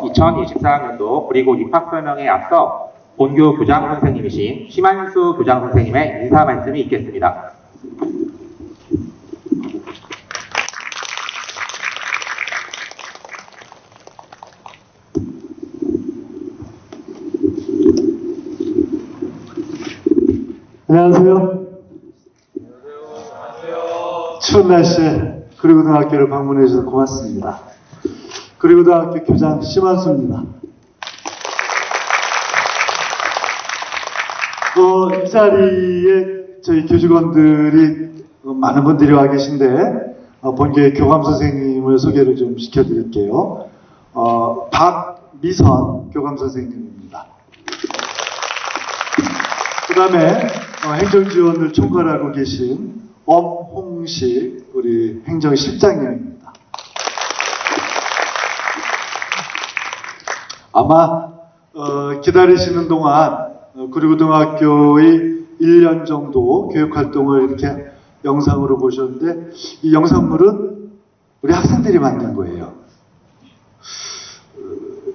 2024학년도 그리고 입학 설명에 앞서 본교 교장 선생님이신 심한수 교장 선생님의 인사 말씀이 있겠습니다. 안녕하세요. 추운 날씨에 구리고등학교를 방문해 주셔서 고맙습니다. 구리고등학교 교장 심한수입니다. 이 자리에 저희 교직원들이 많은 분들이 와 계신데 본교의 교감 선생님을 소개를 좀 시켜드릴게요. 박미선 교감 선생님입니다. 그 다음에 행정지원을 총괄하고 계신 엄홍식 우리 행정실장님입니다. 아마 기다리시는 동안 구리고등학교의 1년 정도 교육활동을 이렇게 영상으로 보셨는데 이 영상물은 우리 학생들이 만든 거예요.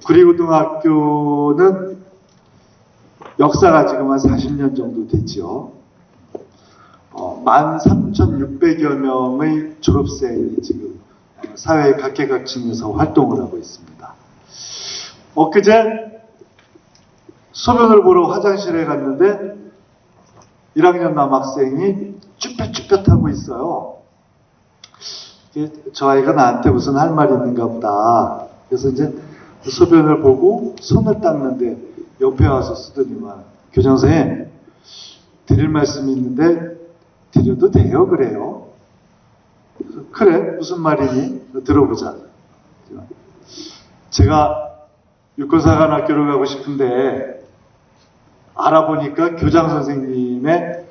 구리고등학교는 역사가 지금 한 40년 정도 됐죠. 13,600여 명의 졸업생이 지금 사회 각계각층에서 활동을 하고 있습니다. 엊그제 소변을 보러 화장실에 갔는데 1학년 남학생이 쭈뼛쭈뼛하고 있어요. 저 아이가 나한테 무슨 할 말이 있는가 보다. 그래서 이제 소변을 보고 손을 닦는데 옆에 와서 쓰더니만 교장 선생님 드릴 말씀이 있는데 드려도 돼요? 그래요. 그래 무슨 말이니? 들어보자. 제가 육군사관학교를 가고 싶은데 알아보니까 교장 선생님의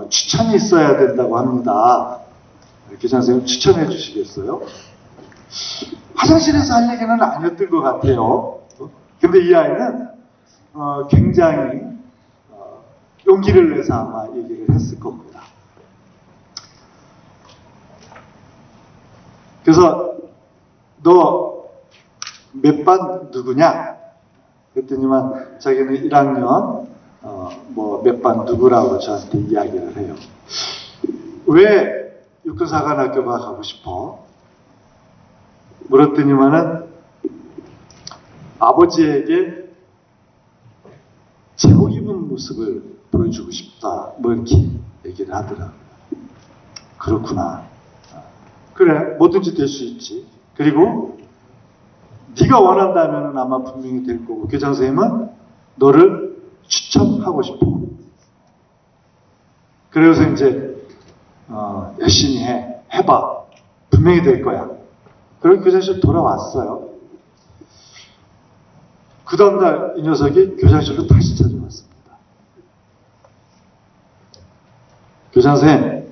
추천이 있어야 된다고 합니다. 교장 선생님 추천해 주시겠어요? 화장실에서 할 얘기는 아니었던 것 같아요. 근데 이 아이는 굉장히 용기를 내서 아마 얘기를 했을 겁니다. 그래서 너 몇 반 누구냐? 그랬더니만 자기는 1학년 몇 반 누구라고 저한테 이야기를 해요. 왜 육군사관학교가 가고 싶어? 물었더니만은 아버지에게 제복 입은 모습을 보여주고 싶다. 뭐 이렇게 얘기를 하더라고요. 그렇구나. 그래 뭐든지 될 수 있지. 그리고 네가 원한다면 아마 분명히 될 거고 교장 선생님은 너를 추천하고 싶어. 그래서 이제 열심히 해봐. 분명히 될 거야. 그리고 교장실 돌아왔어요. 그 다음날 이 녀석이 교장실로 다시 찾아왔습니다. 교장 선생님,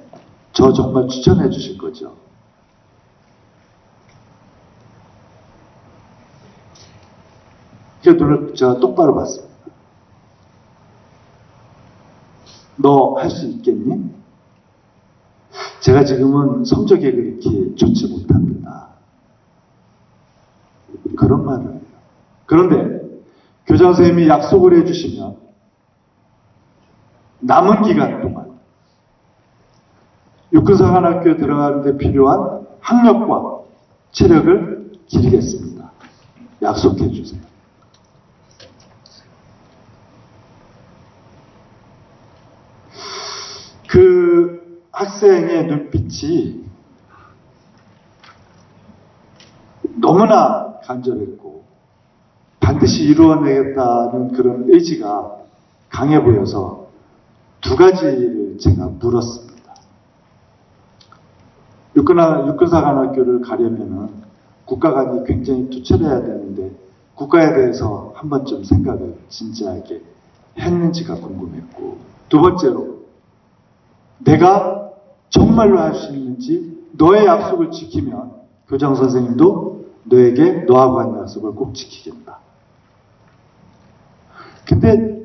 저 정말 추천해 주실 거죠? 그 눈을 제가 똑바로 봤습니다. 너 할 수 있겠니? 제가 지금은 성적이 그렇게 좋지 못합니다. 그런 말을 해요. 그런데 교장 선생님이 약속을 해주시면 남은 기간 동안 육군사관학교에 들어가는 데 필요한 학력과 체력을 기르겠습니다. 약속해 주세요. 그 학생의 눈빛이 너무나 간절했고 반드시 이루어내겠다는 그런 의지가 강해 보여서 두 가지를 제가 물었습니다. 육군사관학교를 가려면은 국가관이 굉장히 투철해야 되는데 국가에 대해서 한 번쯤 생각을 진지하게 했는지가 궁금했고, 두 번째로 내가 정말로 할 수 있는지, 너의 약속을 지키면 교장 선생님도 너에게 너하고 한 약속을 꼭 지키겠다. 근데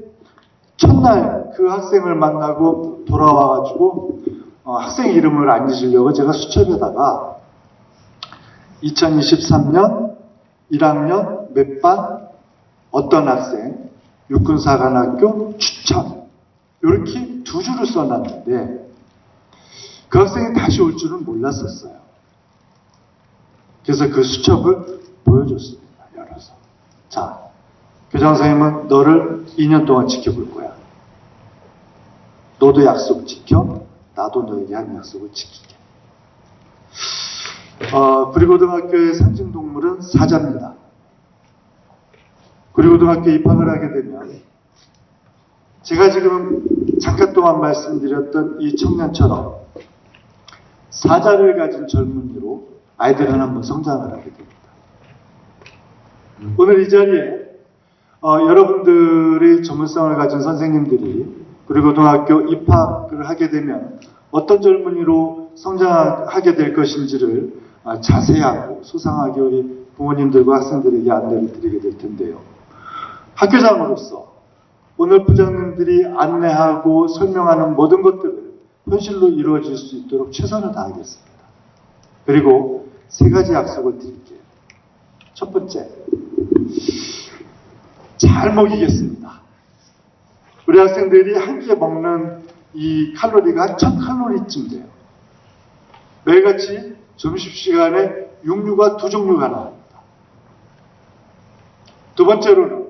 첫날 그 학생을 만나고 돌아와가지고 학생 이름을 안 잊으려고 제가 수첩에다가 2023년 1학년 몇 반, 어떤 학생, 육군사관학교 추천 이렇게 두 줄을 써놨는데 그 학생이 다시 올 줄은 몰랐었어요. 그래서 그 수첩을 보여줬습니다. 열어서. 자, 교장 선생님은 너를 2년 동안 지켜볼 거야. 너도 약속 지켜, 나도 너에게 한 약속을 지키게. 구리고등학교의 상징동물은 사자입니다. 구리고등학교 입학을 하게 되면 제가 지금 잠깐 동안 말씀드렸던 이 청년처럼 사자를 가진 젊은이로 아이들은 한번 성장을 하게 됩니다. 오늘 이 자리에 여러분들의 전문성을 가진 선생님들이 구리고등학교 입학을 하게 되면 어떤 젊은이로 성장하게 될 것인지를 자세하고 소상하게 우리 부모님들과 학생들에게 안내를 드리게 될 텐데요. 학교장으로서 오늘 부장님들이 안내하고 설명하는 모든 것들을 현실로 이루어질 수 있도록 최선을 다하겠습니다. 그리고 세 가지 약속을 드릴게요. 첫 번째, 잘 먹이겠습니다. 우리 학생들이 한 끼에 먹는 이 칼로리가 한 1000칼로리쯤 돼요. 매일같이 점심시간에 육류가 두 종류가 나옵니다. 두 번째로는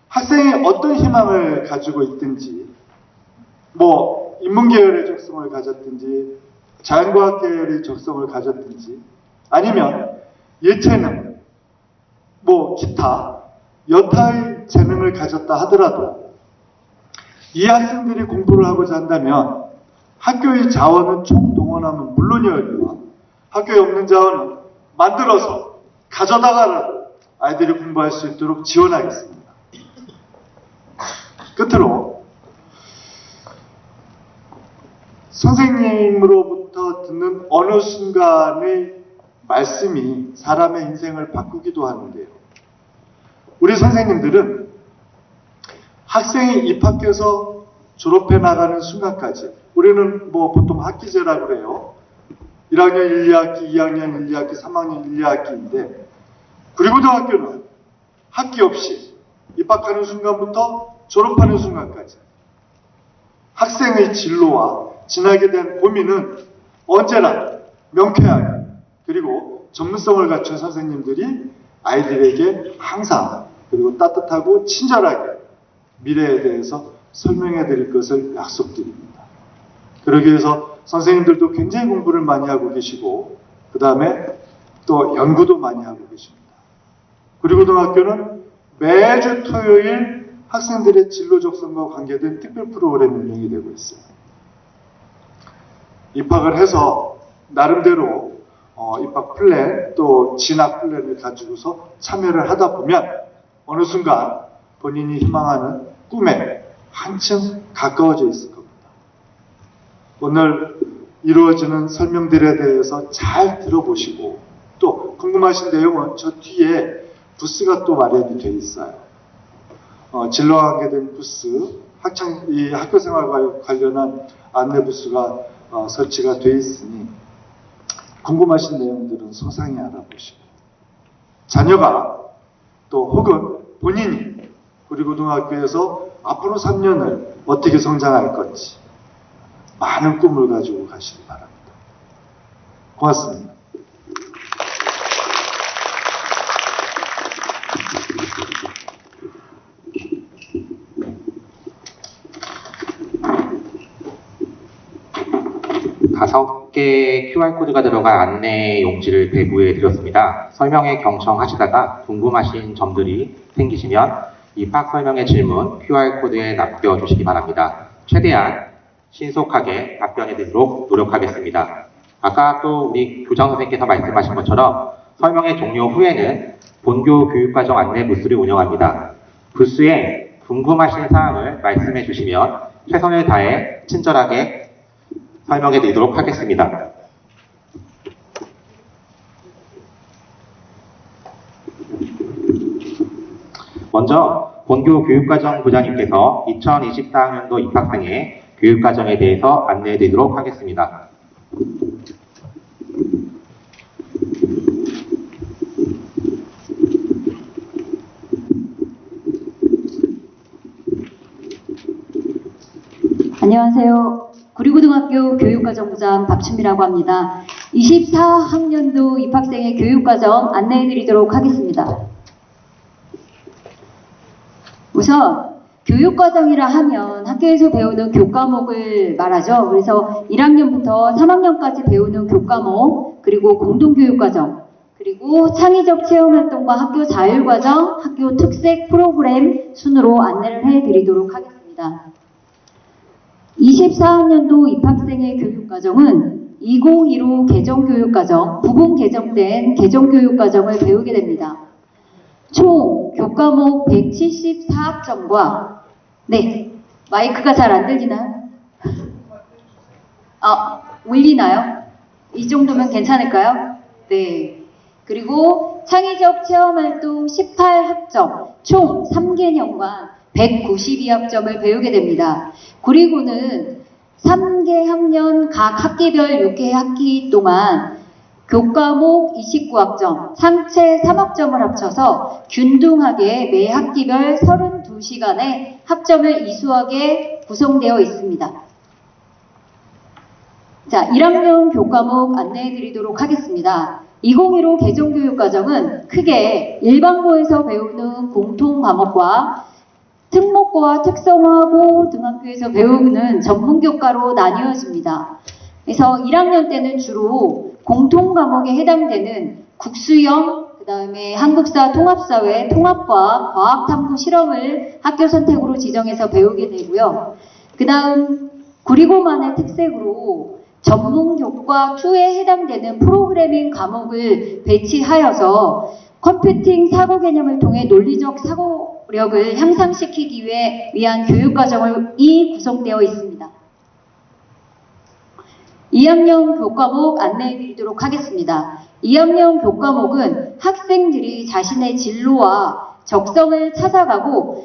학생이 어떤 희망을 가지고 있든지 인문계열의 적성을 가졌든지 자연과학 계열의 적성을 가졌든지 아니면 예체능, 기타 여타의 재능을 가졌다 하더라도 이 학생들이 공부를 하고자 한다면 학교의 자원은 총동원하면 물론이어야 학교에 없는 자원은 만들어서 가져다가라도 아이들이 공부할 수 있도록 지원하겠습니다. 끝으로 선생님으로부터 듣는 어느 순간의 말씀이 사람의 인생을 바꾸기도 하는데요. 우리 선생님들은 학생이 입학해서 졸업해 나가는 순간까지 우리는 보통 학기제라고 그래요. 1학년 1, 2학기, 2학년 1, 2학기, 3학년 1, 2학기인데 구리고등학교는 학기 없이 입학하는 순간부터 졸업하는 순간까지 학생의 진로와 지나게 된 고민은 언제나 명쾌하게 그리고 전문성을 갖춘 선생님들이 아이들에게 항상 그리고 따뜻하고 친절하게 미래에 대해서 설명해 드릴 것을 약속드립니다. 그러기 위해서 선생님들도 굉장히 공부를 많이 하고 계시고 그 다음에 또 연구도 많이 하고 계십니다. 구리고등학교는 매주 토요일 학생들의 진로 적성과 관계된 특별 프로그램이 운영이 되고 있어요. 입학을 해서 나름대로 입학 플랜 또 진학 플랜을 가지고서 참여를 하다 보면 어느 순간 본인이 희망하는 꿈에 한층 가까워져 있을 겁니다. 오늘 이루어지는 설명들에 대해서 잘 들어보시고 또 궁금하신 내용은 저 뒤에 부스가 또 마련이 되어 있어요. 진로와 관계된 부스, 이 학교생활과 관련한 안내 부스가 설치가 되어 있으니 궁금하신 내용들은 소상히 알아보시고 자녀가 또 혹은 본인이 구리고등학교에서 앞으로 3년을 어떻게 성장할 건지 많은 꿈을 가지고 가시기 바랍니다. 고맙습니다. 다섯 개의 QR코드가 들어간 안내 용지를 배부해 드렸습니다. 설명에 경청하시다가 궁금하신 점들이 생기시면 입학 설명의 질문 QR코드에 남겨주시기 바랍니다. 최대한 신속하게 답변해 드리도록 노력하겠습니다. 아까 또 우리 교장 선생님께서 말씀하신 것처럼 설명의 종료 후에는 본교 교육과정 안내 부스를 운영합니다. 부스에 궁금하신 사항을 말씀해 주시면 최선을 다해 친절하게 설명해 드리도록 하겠습니다. 먼저 본교 교육과정 부장님께서 2024학년도 입학생의 교육과정에 대해서 안내해 드리도록 하겠습니다. 안녕하세요. 구리고등학교 교육과정부장 박춘미라고 합니다. 24학년도 입학생의 교육과정 안내해드리도록 하겠습니다. 우선 교육과정이라 하면 학교에서 배우는 교과목을 말하죠. 그래서 1학년부터 3학년까지 배우는 교과목, 그리고 공동교육과정, 그리고 창의적 체험활동과 학교 자율과정, 학교 특색 프로그램 순으로 안내를 해드리도록 하겠습니다. 24학년도 입학생의 교육과정은 2015 개정교육과정, 부분 개정된 개정교육과정을 배우게 됩니다. 총 교과목 174학점과 네, 마이크가 잘 안 들리나요? 울리나요? 이 정도면 괜찮을까요? 네. 그리고 창의적 체험활동 18학점, 총 3개년과 192학점을 배우게 됩니다. 그리고는 3개 학년 각 학기별 6개 학기 동안 교과목 29학점, 상체 3학점을 합쳐서 균등하게 매 학기별 32시간의 학점을 이수하게 구성되어 있습니다. 자, 1학년 교과목 안내해 드리도록 하겠습니다. 2015 개정교육과정은 크게 일반고에서 배우는 공통과목과 특목고와 특성화고 등학교에서 배우는 전문교과로 나뉘어집니다. 그래서 1학년 때는 주로 공통과목에 해당되는 국수형, 그 다음에 한국사, 통합사회, 통합과학, 과학탐구 실험을 학교 선택으로 지정해서 배우게 되고요. 그 다음 구리고만의 특색으로 전문교과 2에 해당되는 프로그래밍 과목을 배치하여서 컴퓨팅 사고 개념을 통해 논리적 사고력을 향상시키기 위한 교육과정이 구성되어 있습니다. 2학년 교과목 안내해 드리도록 하겠습니다. 2학년 교과목은 학생들이 자신의 진로와 적성을 찾아가고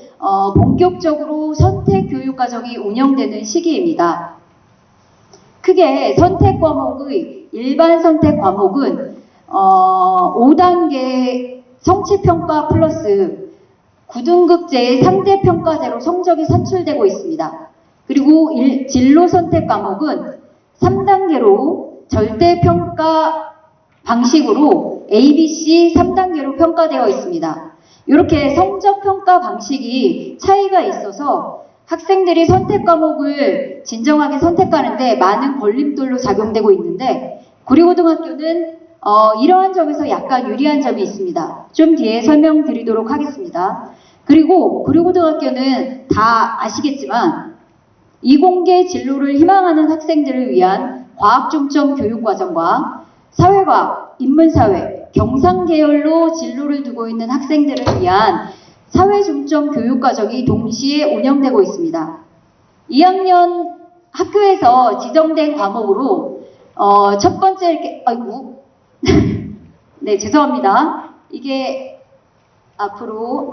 본격적으로 선택 교육과정이 운영되는 시기입니다. 크게 선택 과목의 일반 선택 과목은 5단계 성취평가 플러스 9등급제의 상대평가제로 성적이 산출되고 있습니다. 그리고 진로 선택 과목은 3단계로 절대평가 방식으로 ABC 3단계로 평가되어 있습니다. 이렇게 성적평가 방식이 차이가 있어서 학생들이 선택 과목을 진정하게 선택하는데 많은 걸림돌로 작용되고 있는데 구리고등학교는 이러한 점에서 약간 유리한 점이 있습니다. 좀 뒤에 설명드리도록 하겠습니다. 그리고 구리고등학교는 다 아시겠지만 이공계 진로를 희망하는 학생들을 위한 과학중점 교육과정과 사회과학, 인문사회, 경상계열로 진로를 두고 있는 학생들을 위한 사회중점 교육과정이 동시에 운영되고 있습니다. 2학년 학교에서 지정된 과목으로 첫 번째 네, 죄송합니다. 이게 앞으로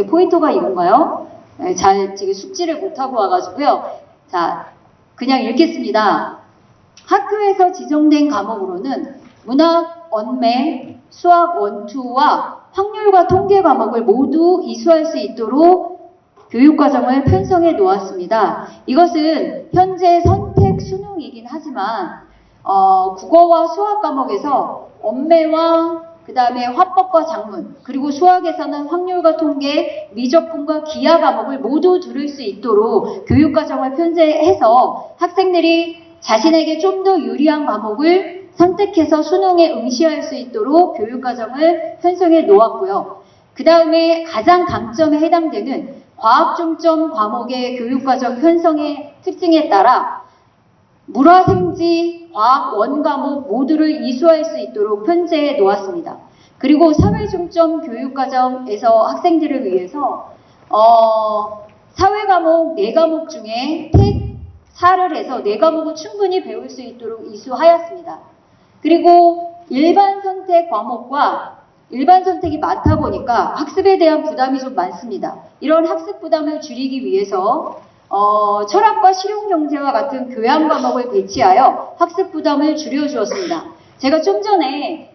포인터가 이건가요? 네, 잘 지금 숙지를 못하고 와가지고요. 자, 그냥 읽겠습니다. 학교에서 지정된 과목으로는 문학, 언매, 수학 원투와 확률과 통계 과목을 모두 이수할 수 있도록 교육과정을 편성해 놓았습니다. 이것은 현재 선택 수능이긴 하지만 국어와 수학 과목에서 언매와 그 다음에 화법과 작문, 그리고 수학에서는 확률과 통계, 미적분과 기하 과목을 모두 들을 수 있도록 교육과정을 편제해서 학생들이 자신에게 좀 더 유리한 과목을 선택해서 수능에 응시할 수 있도록 교육과정을 편성해 놓았고요. 그 다음에 가장 강점에 해당되는 과학중점 과목의 교육과정 편성의 특징에 따라 물화생지, 과학 원과목 모두를 이수할 수 있도록 편제해 놓았습니다. 그리고 사회중점 교육과정에서 학생들을 위해서 사회과목 4과목 중에 택사를 해서 4과목을 충분히 배울 수 있도록 이수하였습니다. 그리고 일반 선택 과목과 일반 선택이 많다 보니까 학습에 대한 부담이 좀 많습니다. 이런 학습 부담을 줄이기 위해서 철학과 실용경제와 같은 교양 과목을 배치하여 학습 부담을 줄여주었습니다. 제가 좀 전에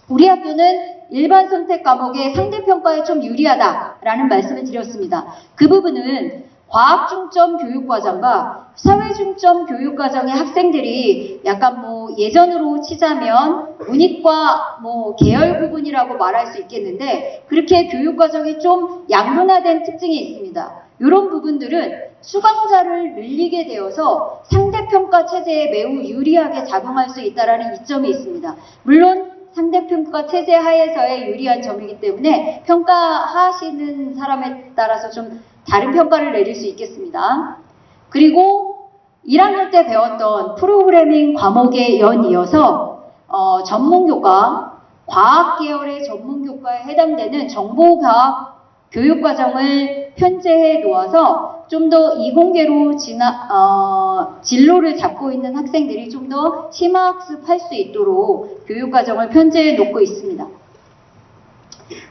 우리 학교는 일반 선택 과목의 상대평가에 좀 유리하다라는 말씀을 드렸습니다. 그 부분은 과학 중점 교육과정과 사회 중점 교육과정의 학생들이 약간 뭐 예전으로 치자면 문이과 뭐 계열 구분이라고 말할 수 있겠는데 그렇게 교육과정이 좀 양분화된 특징이 있습니다. 이런 부분들은 수강자를 늘리게 되어서 상대평가 체제에 매우 유리하게 작용할 수 있다는 이점이 있습니다. 물론 상대평가 체제 하에서의 유리한 점이기 때문에 평가하시는 사람에 따라서 좀 다른 평가를 내릴 수 있겠습니다. 그리고 1학년 때 배웠던 프로그래밍 과목에 연이어서 전문교과, 과학 계열의 전문교과에 해당되는 정보과학 교육과정을 편제해 놓아서 좀 더 이공계로 진로를 잡고 있는 학생들이 좀 더 심화학습할 수 있도록 교육과정을 편제해 놓고 있습니다.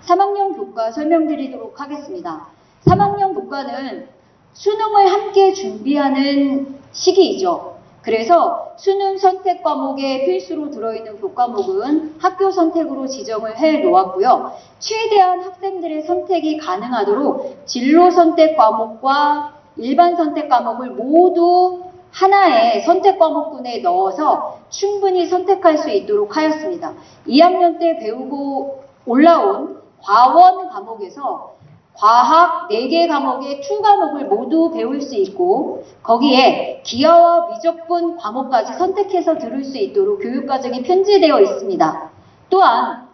3학년 교과 설명드리도록 하겠습니다. 3학년 교과는 수능을 함께 준비하는 시기이죠. 그래서 수능 선택 과목에 필수로 들어있는 교과목은 학교 선택으로 지정을 해 놓았고요. 최대한 학생들의 선택이 가능하도록 진로 선택 과목과 일반 선택 과목을 모두 하나의 선택 과목군에 넣어서 충분히 선택할 수 있도록 하였습니다. 2학년 때 배우고 올라온 과원 과목에서 과학 4개 과목의 2과목을 모두 배울 수 있고 거기에 기하와 미적분 과목까지 선택해서 들을 수 있도록 교육과정이 편제되어 있습니다. 또한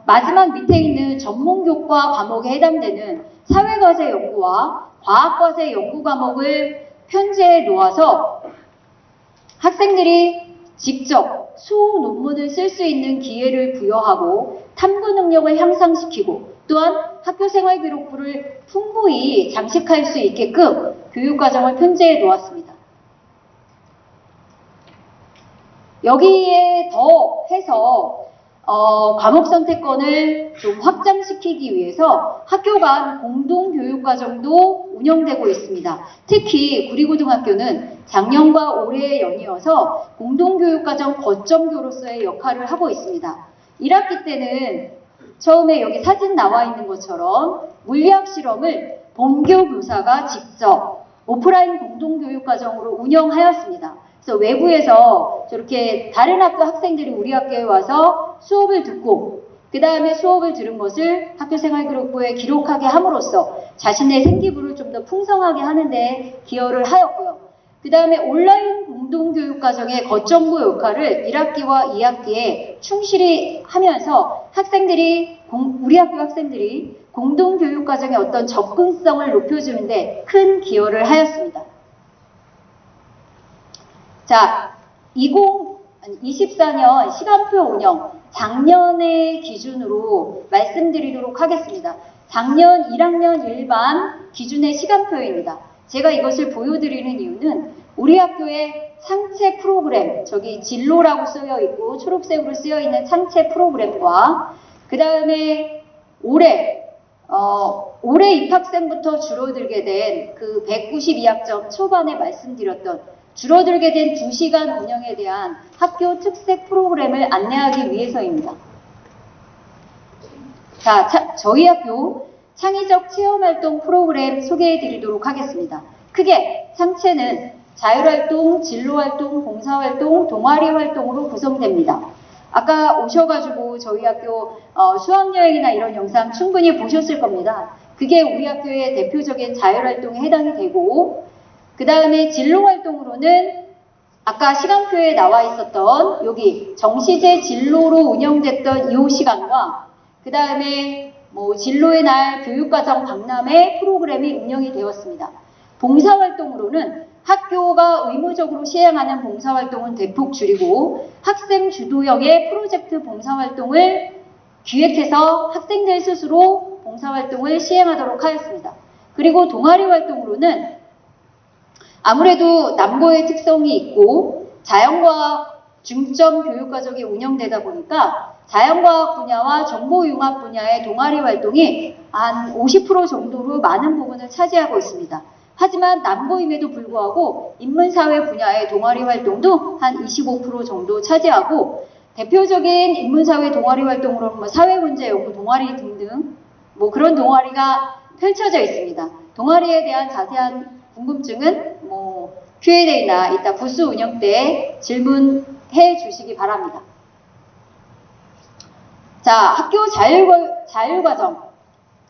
마지막 밑에 있는 전문교과 과목에 해당되는 사회과제 연구와 과학과제 연구 과목을 편제해 놓아서 학생들이 직접 수호 논문을 쓸 수 있는 기회를 부여하고 탐구 능력을 향상시키고 또한 학교생활 기록부를 풍부히 장식할 수 있게끔 교육과정을 편제해 놓았습니다. 여기에 더해서 과목 선택권을 좀 확장시키기 위해서 학교 간 공동교육과정도 운영되고 있습니다. 특히 구리고등학교는 작년과 올해에 연이어서 공동교육과정 거점교로서의 역할을 하고 있습니다. 1학기 때는 처음에 여기 사진 나와 있는 것처럼 물리학 실험을 본교 교사가 직접 오프라인 공동교육과정으로 운영하였습니다. 그래서 외부에서 저렇게 다른 학교 학생들이 우리 학교에 와서 수업을 듣고 그 다음에 수업을 들은 것을 학교생활기록부에 기록하게 함으로써 자신의 생기부를 좀 더 풍성하게 하는 데 기여를 하였고요. 그 다음에 온라인 공동교육과정의 거점부 역할을 1학기와 2학기에 충실히 하면서 학생들이 우리 학교 학생들이 공동교육과정의 어떤 접근성을 높여주는데 큰 기여를 하였습니다. 자, 2024년 시간표 운영 작년의 기준으로 말씀드리도록 하겠습니다. 작년 1학년 일반 기준의 시간표입니다. 제가 이것을 보여드리는 이유는 우리 학교의 창체 프로그램, 저기 진로라고 쓰여 있고 초록색으로 쓰여 있는 창체 프로그램과 그 다음에 올해 입학생부터 줄어들게 된 그 192학점 초반에 말씀드렸던 줄어들게 된 2시간 운영에 대한 학교 특색 프로그램을 안내하기 위해서입니다. 자, 저희 학교 창의적 체험활동 프로그램 소개해 드리도록 하겠습니다. 크게 창체는 자율활동, 진로활동, 봉사활동, 동아리활동으로 구성됩니다. 아까 오셔가지고 저희 학교 수학여행이나 이런 영상 충분히 보셨을 겁니다. 그게 우리 학교의 대표적인 자율활동에 해당이 되고 그 다음에 진로활동으로는 아까 시간표에 나와 있었던 여기 정시제 진로로 운영됐던 2시간과 그 다음에 뭐 진로의 날 교육과정 박람회 프로그램이 운영이 되었습니다. 봉사활동으로는 학교가 의무적으로 시행하는 봉사활동은 대폭 줄이고 학생 주도형의 프로젝트 봉사활동을 기획해서 학생들 스스로 봉사활동을 시행하도록 하였습니다. 그리고 동아리활동으로는 아무래도 남고의 특성이 있고 자연과학 중점 교육과정이 운영되다 보니까 자연과학 분야와 정보융합 분야의 동아리 활동이 한 50% 정도로 많은 부분을 차지하고 있습니다. 하지만 남고임에도 불구하고 인문사회 분야의 동아리 활동도 한 25% 정도 차지하고 대표적인 인문사회 동아리 활동으로는 뭐 사회문제 연구 동아리 등등 뭐 그런 동아리가 펼쳐져 있습니다. 동아리에 대한 자세한 궁금증은 Q&A나 이따 부스 운영 때 질문해 주시기 바랍니다. 자, 학교 자율과정.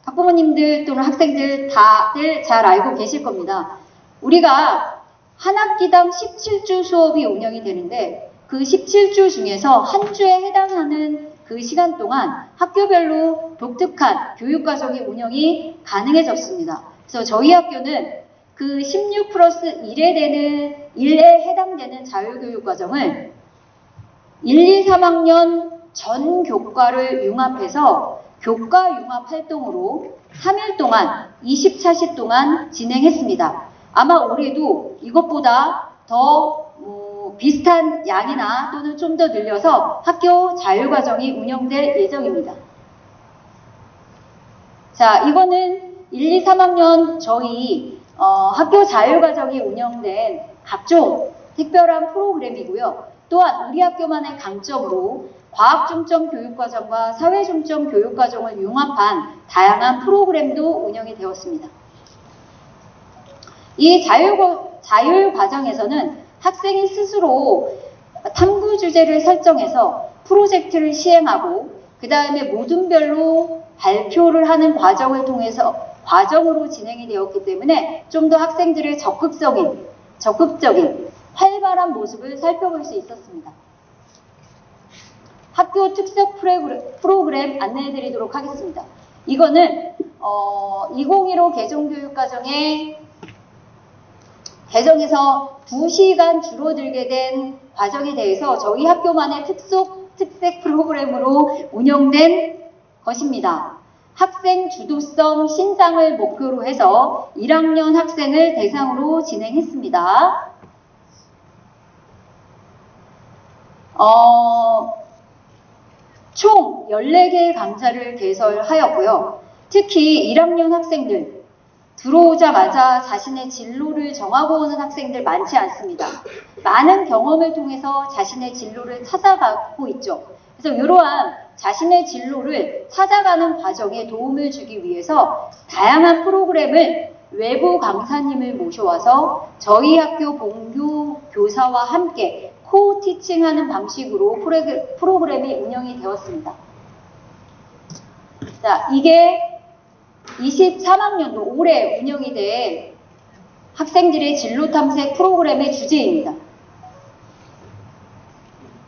학부모님들 또는 학생들 다들 잘 알고 계실 겁니다. 우리가 한 학기당 17주 수업이 운영이 되는데 그 17주 중에서 한 주에 해당하는 그 시간 동안 학교별로 독특한 교육과정의 운영이 가능해졌습니다. 그래서 저희 학교는 그 16+1에 해당되는 자율교육과정을 1, 2, 3학년 전 교과를 융합해서 교과 융합 활동으로 3일 동안 20차시 동안 진행했습니다. 아마 올해도 이것보다 더 비슷한 양이나 또는 좀 더 늘려서 학교 자율과정이 운영될 예정입니다. 자, 이거는 1, 2, 3학년 저희 학교 자율과정이 운영된 각종 특별한 프로그램이고요. 또한 우리 학교만의 강점으로 과학 중점 교육과정과 사회 중점 교육과정을 융합한 다양한 프로그램도 운영이 되었습니다. 이 자율과정에서는 학생이 스스로 탐구 주제를 설정해서 프로젝트를 시행하고 그 다음에 모둠별로 발표를 하는 과정으로 진행이 되었기 때문에 좀 더 학생들의 적극적인 활발한 모습을 살펴볼 수 있었습니다. 학교 특색 프로그램 안내해 드리도록 하겠습니다. 이거는 2015 개정교육과정에 개정해서 2시간 줄어들게 된 과정에 대해서 저희 학교만의 특색 프로그램으로 운영된 것입니다. 학생 주도성 신장을 목표로 해서 1학년 학생을 대상으로 진행했습니다. 총 14개의 강좌를 개설하였고요. 특히 1학년 학생들, 들어오자마자 자신의 진로를 정하고 오는 학생들 많지 않습니다. 많은 경험을 통해서 자신의 진로를 찾아가고 있죠. 그래서 이러한 자신의 진로를 찾아가는 과정에 도움을 주기 위해서 다양한 프로그램을 외부 강사님을 모셔와서 저희 학교 본교 교사와 함께 코티칭하는 방식으로 프로그램이 운영이 되었습니다. 자, 이게 23학년도 올해 운영이 된 학생들의 진로 탐색 프로그램의 주제입니다.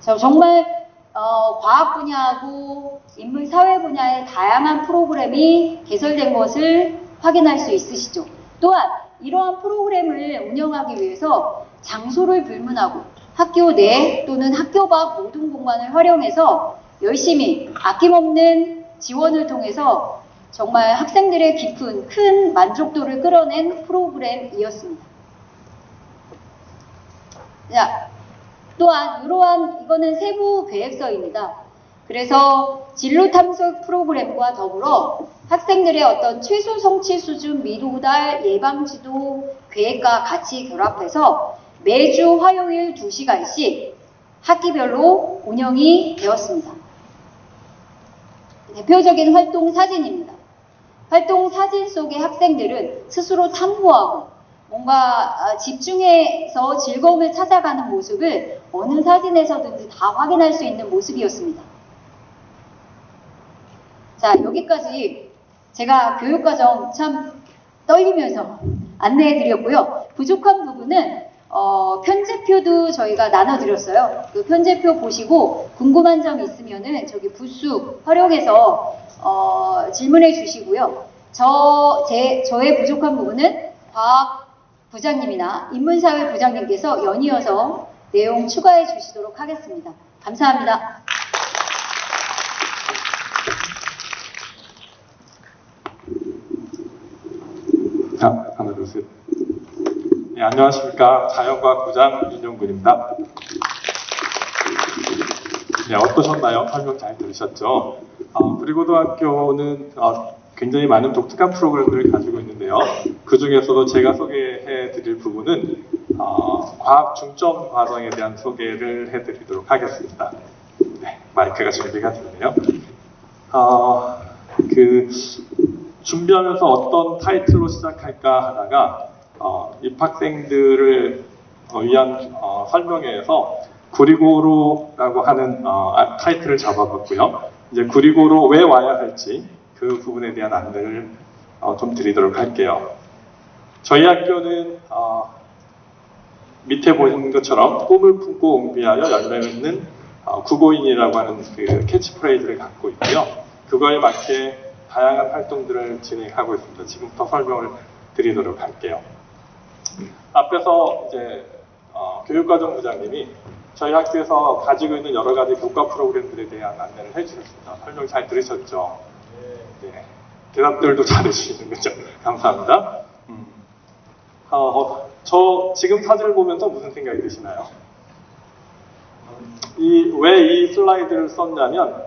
정말 과학 분야하고 인문 사회 분야의 다양한 프로그램이 개설된 것을 확인할 수 있으시죠. 또한 이러한 프로그램을 운영하기 위해서 장소를 불문하고 학교 내 또는 학교 밖 모든 공간을 활용해서 열심히 아낌없는 지원을 통해서 정말 학생들의 깊은 큰 만족도를 끌어낸 프로그램이었습니다. 자, 또한 이거는 세부 계획서입니다. 그래서 진로 탐색 프로그램과 더불어 학생들의 어떤 최소 성취 수준 미도달 예방 지도 계획과 같이 결합해서 매주 화요일 2시간씩 학기별로 운영이 되었습니다. 대표적인 활동 사진입니다. 활동 사진 속의 학생들은 스스로 탐구하고 뭔가 집중해서 즐거움을 찾아가는 모습을 어느 사진에서든지 다 확인할 수 있는 모습이었습니다. 자, 여기까지 제가 교육과정 참 떨리면서 안내해 드렸고요. 부족한 부분은 편제표도 저희가 나눠드렸어요. 그 편제표 보시고 궁금한 점 있으면은 저기 부스 활용해서 질문해 주시고요. 저의 부족한 부분은 과학 부장님이나 인문사회 부장님께서 연이어서 내용 추가해 주시도록 하겠습니다. 감사합니다. 자, 하나, 둘, 셋. 네, 안녕하십니까. 자연과학부장 윤용근입니다. 네, 어떠셨나요? 설명 잘 들으셨죠? 구리고등학교는 굉장히 많은 독특한 프로그램들을 가지고 있는데요. 그 중에서도 제가 소개해 드릴 부분은 과학 중점 과정에 대한 소개를 해 드리도록 하겠습니다. 네, 마이크가 준비가 됐네요. 준비하면서 어떤 타이틀로 시작할까 하다가 입학생들을 위한 설명회에서 구리고로라고 하는 타이틀을 잡아봤고요. 이제 구리고로 왜 와야 할지 그 부분에 대한 안내를 좀 드리도록 할게요. 저희 학교는 밑에 보시는 것처럼 꿈을 품고 옹비하여 열매 맺는 구고인이라고 하는 그 캐치프레이즈를 갖고 있고요. 그거에 맞게 다양한 활동들을 진행하고 있습니다. 지금부터 설명을 드리도록 할게요. 앞에서 이제 교육과정부장님이 저희 학교에서 가지고 있는 여러 가지 교과 프로그램들에 대한 안내를 해주셨습니다. 설명 잘 들으셨죠? 네. 대답들도 잘 해주시는 거죠. 감사합니다. 저 지금 사진을 보면서 무슨 생각이 드시나요? 왜 이 슬라이드를 썼냐면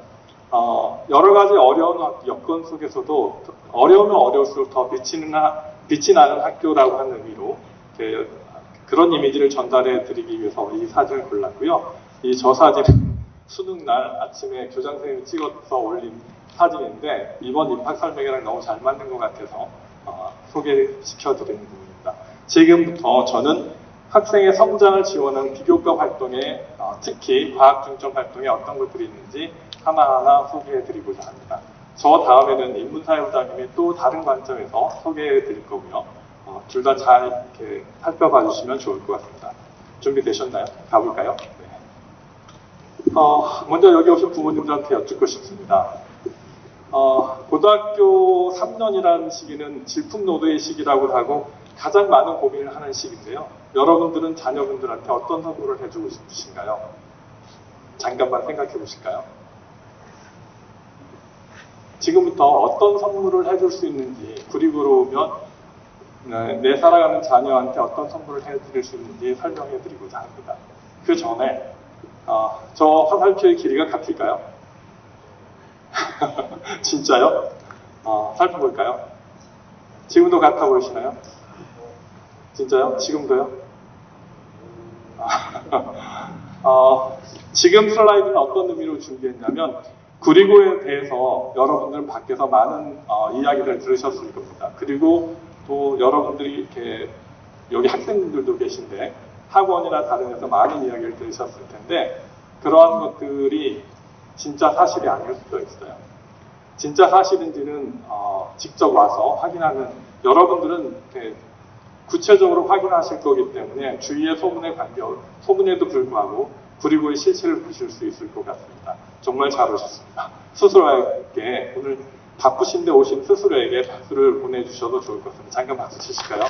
여러 가지 어려운 여건 속에서도 어려우면 어려울수록 더 빛이 나는 학교라고 하는 의미로 그런 이미지를 전달해 드리기 위해서 이 사진을 골랐고요. 저 사진은 수능날 아침에 교장 선생님이 찍어서 올린 사진인데 이번 입학 설명회랑 너무 잘 맞는 것 같아서 소개시켜 드리는 부분입니다. 지금부터 저는 학생의 성장을 지원하는 비교과 활동에 특히 과학 중점 활동에 어떤 것들이 있는지 하나하나 소개해 드리고자 합니다. 저 다음에는 인문사회부장님이 또 다른 관점에서 소개해 드릴 거고요. 둘 다 잘 이렇게 살펴봐 주시면 좋을 것 같습니다. 준비되셨나요? 가볼까요? 네. 먼저 여기 오신 부모님들한테 여쭙고 싶습니다. 고등학교 3년이라는 시기는 질풍노도의 시기라고 하고 가장 많은 고민을 하는 시기인데요. 여러분들은 자녀분들한테 어떤 선물을 해주고 싶으신가요? 잠깐만 생각해 보실까요? 지금부터 어떤 선물을 해줄 수 있는지, 그리고 오면 내 살아가는 자녀한테 어떤 선물을 해드릴 수 있는지 설명해 드리고자 합니다. 그 전에 저 화살표의 길이가 같을까요? 진짜요? 살펴볼까요? 지금도 같아 보이시나요? 진짜요? 지금도요? 지금 슬라이드는 어떤 의미로 준비했냐면 구리고에 대해서 여러분들 밖에서 많은 이야기를 들으셨을 겁니다. 그리고 또 여러분들이 이렇게 여기 학생들도 계신데 학원이나 다른 데서 많은 이야기를 들으셨을 텐데 그러한 것들이 진짜 사실이 아닐 수도 있어요. 진짜 사실인지는 직접 와서 확인하는 여러분들은 이렇게 구체적으로 확인하실 거기 때문에 주위의 소문에도 불구하고 구리고의 실체를 보실 수 있을 것 같습니다. 정말 잘 오셨습니다. 스스로에게 오늘 바쁘신데 오신 스스로에게 박수를 보내주셔도 좋을 것 같습니다. 잠깐 박수 치실까요?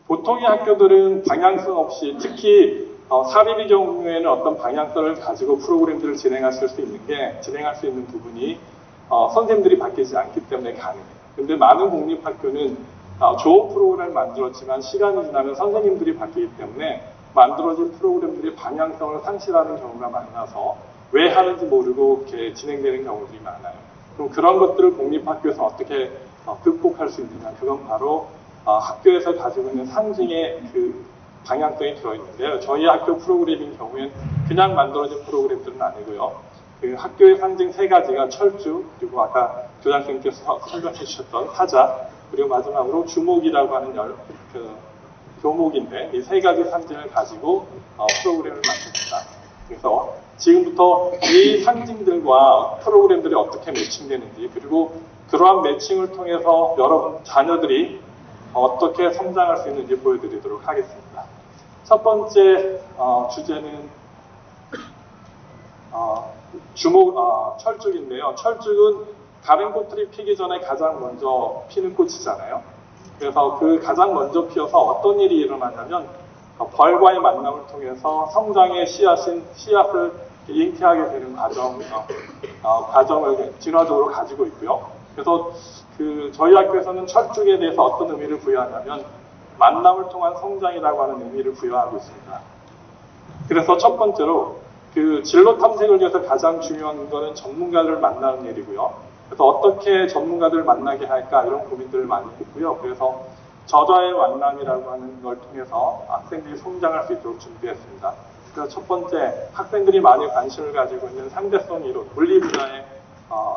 보통의 학교들은 방향성 없이 특히 사립의 경우에는 어떤 방향성을 가지고 프로그램들을 진행할 수 있는 부분이 선생님들이 바뀌지 않기 때문에 가능해요. 근데 많은 공립학교는 좋은 프로그램을 만들었지만 시간이 지나면 선생님들이 바뀌기 때문에 만들어진 프로그램들이 방향성을 상실하는 경우가 많아서 왜 하는지 모르고 이렇게 진행되는 경우들이 많아요. 그럼 그런 것들을 공립학교에서 어떻게 극복할 수 있느냐? 그건 바로 학교에서 가지고 있는 상징의 그 방향성이 들어있는데요. 저희 학교 프로그램인 경우에는 그냥 만들어진 프로그램들은 아니고요. 그 학교의 상징 세 가지가 철쭉, 그리고 아까 교장선생님께서 설명해 주셨던 사자, 그리고 마지막으로 주목이라고 하는 교목인데 이 세 가지 상징을 가지고 프로그램을 만듭니다. 그래서 지금부터 이 상징들과 프로그램들이 어떻게 매칭되는지 그리고 그러한 매칭을 통해서 여러분 자녀들이 어떻게 성장할 수 있는지 보여드리도록 하겠습니다. 첫 번째 주제는 철쭉인데요. 철쭉은 다른 꽃들이 피기 전에 가장 먼저 피는 꽃이잖아요. 그래서 그 가장 먼저 피어서 어떤 일이 일어나냐면 벌과의 만남을 통해서 성장의 씨앗을 잉태하게 되는 과정을 진화적으로 가지고 있고요. 그래서 저희 학교에서는 철쭉에 대해서 어떤 의미를 부여하냐면 만남을 통한 성장이라고 하는 의미를 부여하고 있습니다. 그래서 첫 번째로 진로 탐색을 위해서 가장 중요한 것은 전문가를 만나는 일이고요. 그래서 어떻게 전문가들을 만나게 할까 이런 고민들을 많이 했고요. 그래서 저자의 만남이라고 하는 걸 통해서 학생들이 성장할 수 있도록 준비했습니다. 그래서 첫 번째, 학생들이 많이 관심을 가지고 있는 상대성 이론, 물리 분야의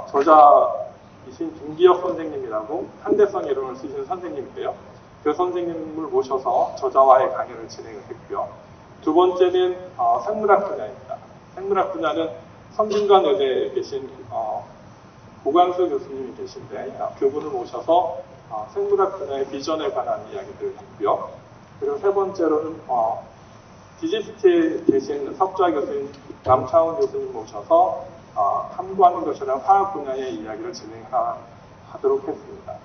저자이신 김기혁 선생님이라고 상대성 이론을 쓰시는 선생님인데요. 그 선생님을 모셔서 저자와의 강연을 진행을 했고요. 두 번째는 생물학 분야입니다. 생물학 분야는 성균관 의대에 계신 고광수 교수님이 계신데 그분을 모셔서 생물학 분야의 비전에 관한 이야기들을 했고요. 그리고 세 번째로는 디지스트에 계신 석좌 교수님 남창훈 교수님 모셔서 탐구하는 것이랑 화학 분야의 이야기를 진행하도록 했습니다.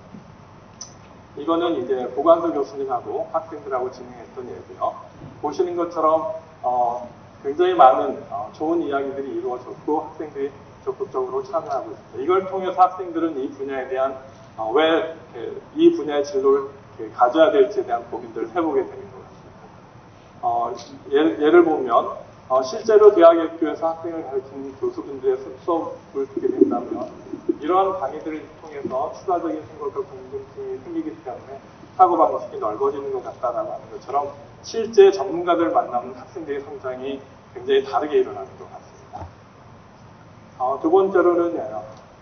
이거는 이제 고광수 교수님하고 학생들하고 진행했던 예고요. 보시는 것처럼 굉장히 많은 좋은 이야기들이 이루어졌고 학생들이 적극적으로 참여하고 있습니다. 이걸 통해서 학생들은 이 분야에 대한 왜 이 분야의 진로를 가져야 될지에 대한 고민들을 해보게 되는 것 같습니다. 예를 보면 실제로 대학교에서 학생을 가르치는 교수분들의 수업을 듣게 된다면 이러한 강의들을 통해서 추가적인 생각과 궁금증이 생기기 때문에 사고방식이 넓어지는 것 같다라고 하는 것처럼 실제 전문가들을 만나는 학생들의 성장이 굉장히 다르게 일어나는 것 같습니다. 두 번째로는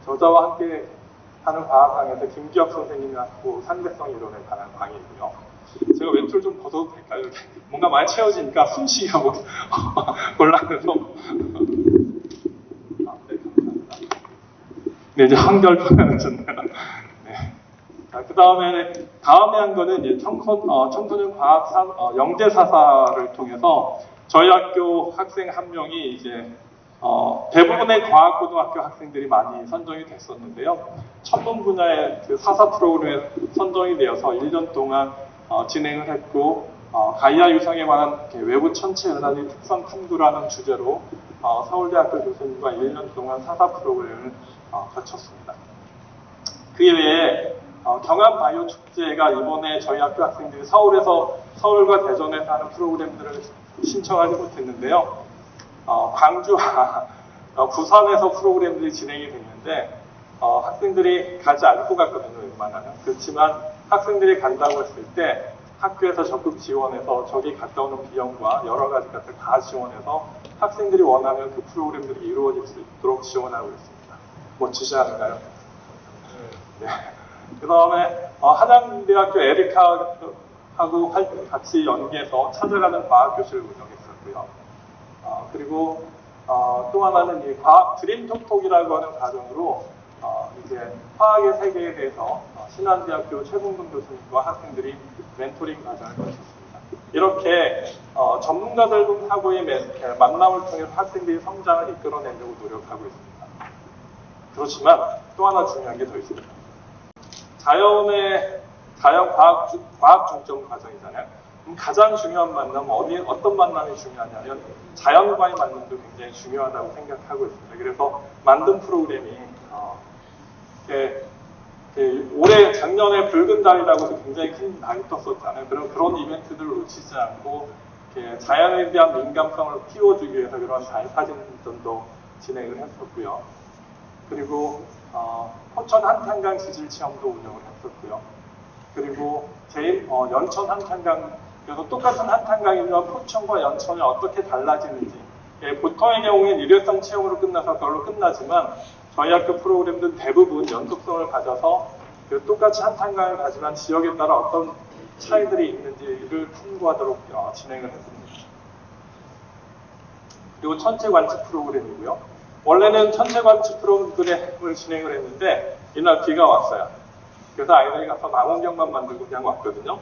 저자와 함께 하는 과학 강의에서 김기혁 선생님이 하고 상대성 이론에 관한 강의이고요. 제가 왼쪽 좀 벗어도 될까요? 이렇게 뭔가 많이 채워지니까 숨쉬기 하고 곤란해서. 네, 감사합니다. 네, 이제 한결편해졌네요. 네. 그 다음에 한 거는 이제 청소년 과학 영재사사를 통해서 저희 학교 학생 한 명이 이제 대부분의 과학고등학교 학생들이 많이 선정이 됐었는데요. 천문 분야의 그 사사 프로그램에 선정이 되어서 1년 동안 진행을 했고 가이아 유성에 관한 외부 천체 은하의 특성 탐구라는 주제로 서울대학교 교수님과 1년 동안 사사 프로그램을 거쳤습니다. 그 외에 경암 바이오 축제가 이번에 저희 학교 학생들이 서울과 대전에서 하는 프로그램들을 신청하지 못했는데요. 광주와 부산에서 프로그램들이 진행이 됐는데 학생들이 가지 않고 갔거든요, 웬만하면. 그렇지만 학생들이 간다고 했을 때 학교에서 적극 지원해서 저기 갔다 오는 비용과 여러 가지 것들 다 지원해서 학생들이 원하는 그 프로그램들이 이루어질 수 있도록 지원하고 있습니다. 멋지지 않은가요? 네. 그 다음에 한양대학교 에리카하고 같이 연계해서 찾아가는 과학교실을 운영했었고요. 그리고 또 하나는 이 과학 드림톡톡이라고 하는 과정으로 이제 화학의 세계에 대해서 신한대학교 최봉근 교수님과 학생들이 멘토링 과정을 거쳤습니다. 이렇게 전문가들하고의 만남을 통해서 학생들이 성장을 이끌어내려고 노력하고 있습니다. 그렇지만 또 하나 중요한 게 더 있습니다. 과학 중점 과정이잖아요. 그럼 가장 중요한 만남은 어떤 만남이 중요하냐면 자연과의 만남도 굉장히 중요하다고 생각하고 있습니다. 그래서 만든 프로그램이 올해 작년에 붉은 달이라고 해서 굉장히 큰 날이 떴었잖아요. 그런 이벤트들을 놓치지 않고 자연에 대한 민감성을 키워주기 위해서 그런 사진전도 진행을 했었고요. 그리고 포천 한탄강 지질 체험도 운영을 했었고요. 그리고 연천 한탄강, 그래서 똑같은 한탄강이지만 포천과 연천이 어떻게 달라지는지, 보통의 경우에는 일회성 체험으로 끝나서 그걸로 끝나지만 저희 학교 프로그램들은 대부분 연속성을 가져서 똑같이 한탄강을 가지만 지역에 따라 어떤 차이들이 있는지를 탐구하도록 진행을 했습니다. 그리고 천체 관측 프로그램이고요. 원래는 천체 관측 프로그램을 진행을 했는데 이날 비가 왔어요. 그래서 아이들이 가서 망원경만 만들고 그냥 왔거든요.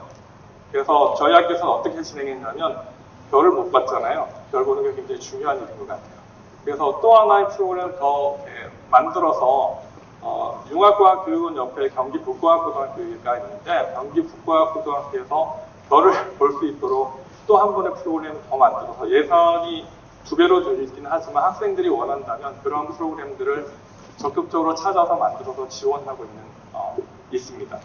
그래서 저희 학교에서는 어떻게 진행했냐면 별을 못 봤잖아요. 별 보는 게 굉장히 중요한 일인 것 같아요. 그래서 또 하나의 프로그램을 더 만들어서 융합과학교육원 옆에 경기 북과학고등학교가 있는데 경기 북과학고등학교에서 별을 볼 수 있도록 또 한 번의 프로그램을 더 만들어서 예산이 2배로 줄이긴 하지만 학생들이 원한다면 그런 프로그램들을 적극적으로 찾아서 만들어서 지원하고 있습니다.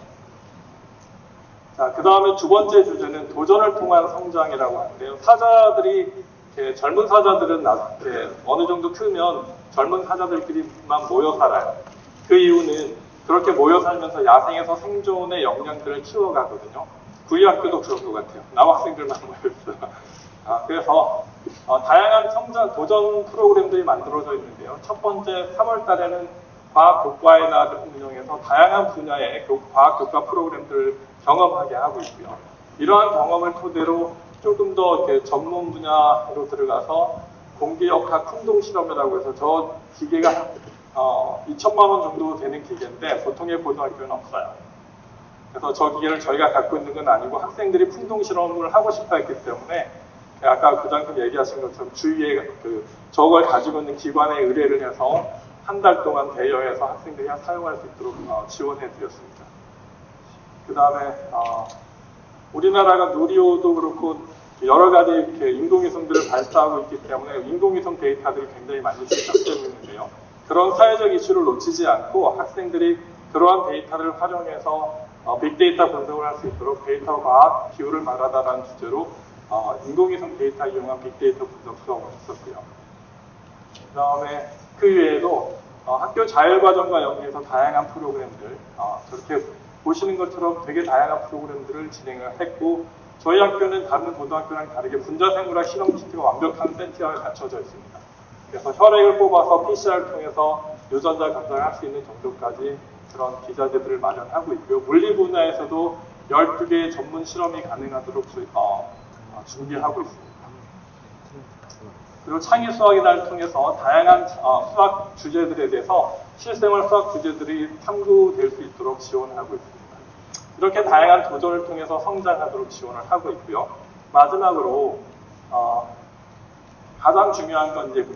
자, 그 다음에 두 번째 주제는 도전을 통한 성장이라고 하는데요. 젊은 사자들은 어느 정도 크면 젊은 사자들끼리만 모여 살아요. 그 이유는 그렇게 모여 살면서 야생에서 생존의 역량들을 키워가거든요. 구의학교도 그런 것 같아요. 남학생들만 모여있어요. 그래서 다양한 성장 도전 프로그램들이 만들어져 있는데요. 첫 번째 3월 달에는 과학 교과의 날을 운영해서 다양한 분야의 과학 교과 프로그램들을 경험하게 하고 있고요. 이러한 경험을 토대로 조금 더 이렇게 전문 분야로 들어가서 공기역학 풍동 실험이라고 해서 저 기계가 2천만 원 정도 되는 기계인데 보통의 고등학교는 없어요. 그래서 저 기계를 저희가 갖고 있는 건 아니고 학생들이 풍동 실험을 하고 싶어 했기 때문에 아까 부장님 얘기하신 것처럼 주위에 저걸 가지고 있는 기관에 의뢰를 해서 한 달 동안 대여해서 학생들이 사용할 수 있도록 지원해 드렸습니다. 그 다음에 우리나라가 누리호도 그렇고 여러 가지 이렇게 인공위성들을 발사하고 있기 때문에 인공위성 데이터들이 굉장히 많이 축적되고 있는데요. 그런 사회적 이슈를 놓치지 않고 학생들이 그러한 데이터를 활용해서 빅데이터 분석을 할 수 있도록 데이터 과학 기후를 말하다라는 주제로 인공위성 데이터 이용한 빅데이터 분석 수업을 했었고요. 그 다음에 그 외에도 학교 자율과정과 연계해서 다양한 프로그램들, 저렇게 보시는 것처럼 되게 다양한 프로그램들을 진행을 했고, 저희 학교는 다른 고등학교랑 다르게 분자생물학 실험 키트가 완벽한 세팅이 갖춰져 있습니다. 그래서 혈액을 뽑아서 PCR을 통해서 유전자 검사를 할 수 있는 정도까지 그런 기자재들을 마련하고 있고요. 물리 분야에서도 12개의 전문 실험이 가능하도록 준비하고 있습니다. 그리고 창의 수학의 날을 통해서 다양한 수학 주제들에 대해서 실생활 수학 주제들이 탐구될 수 있도록 지원하고 있습니다. 이렇게 다양한 도전을 통해서 성장하도록 지원을 하고 있고요. 마지막으로 가장 중요한 건 이제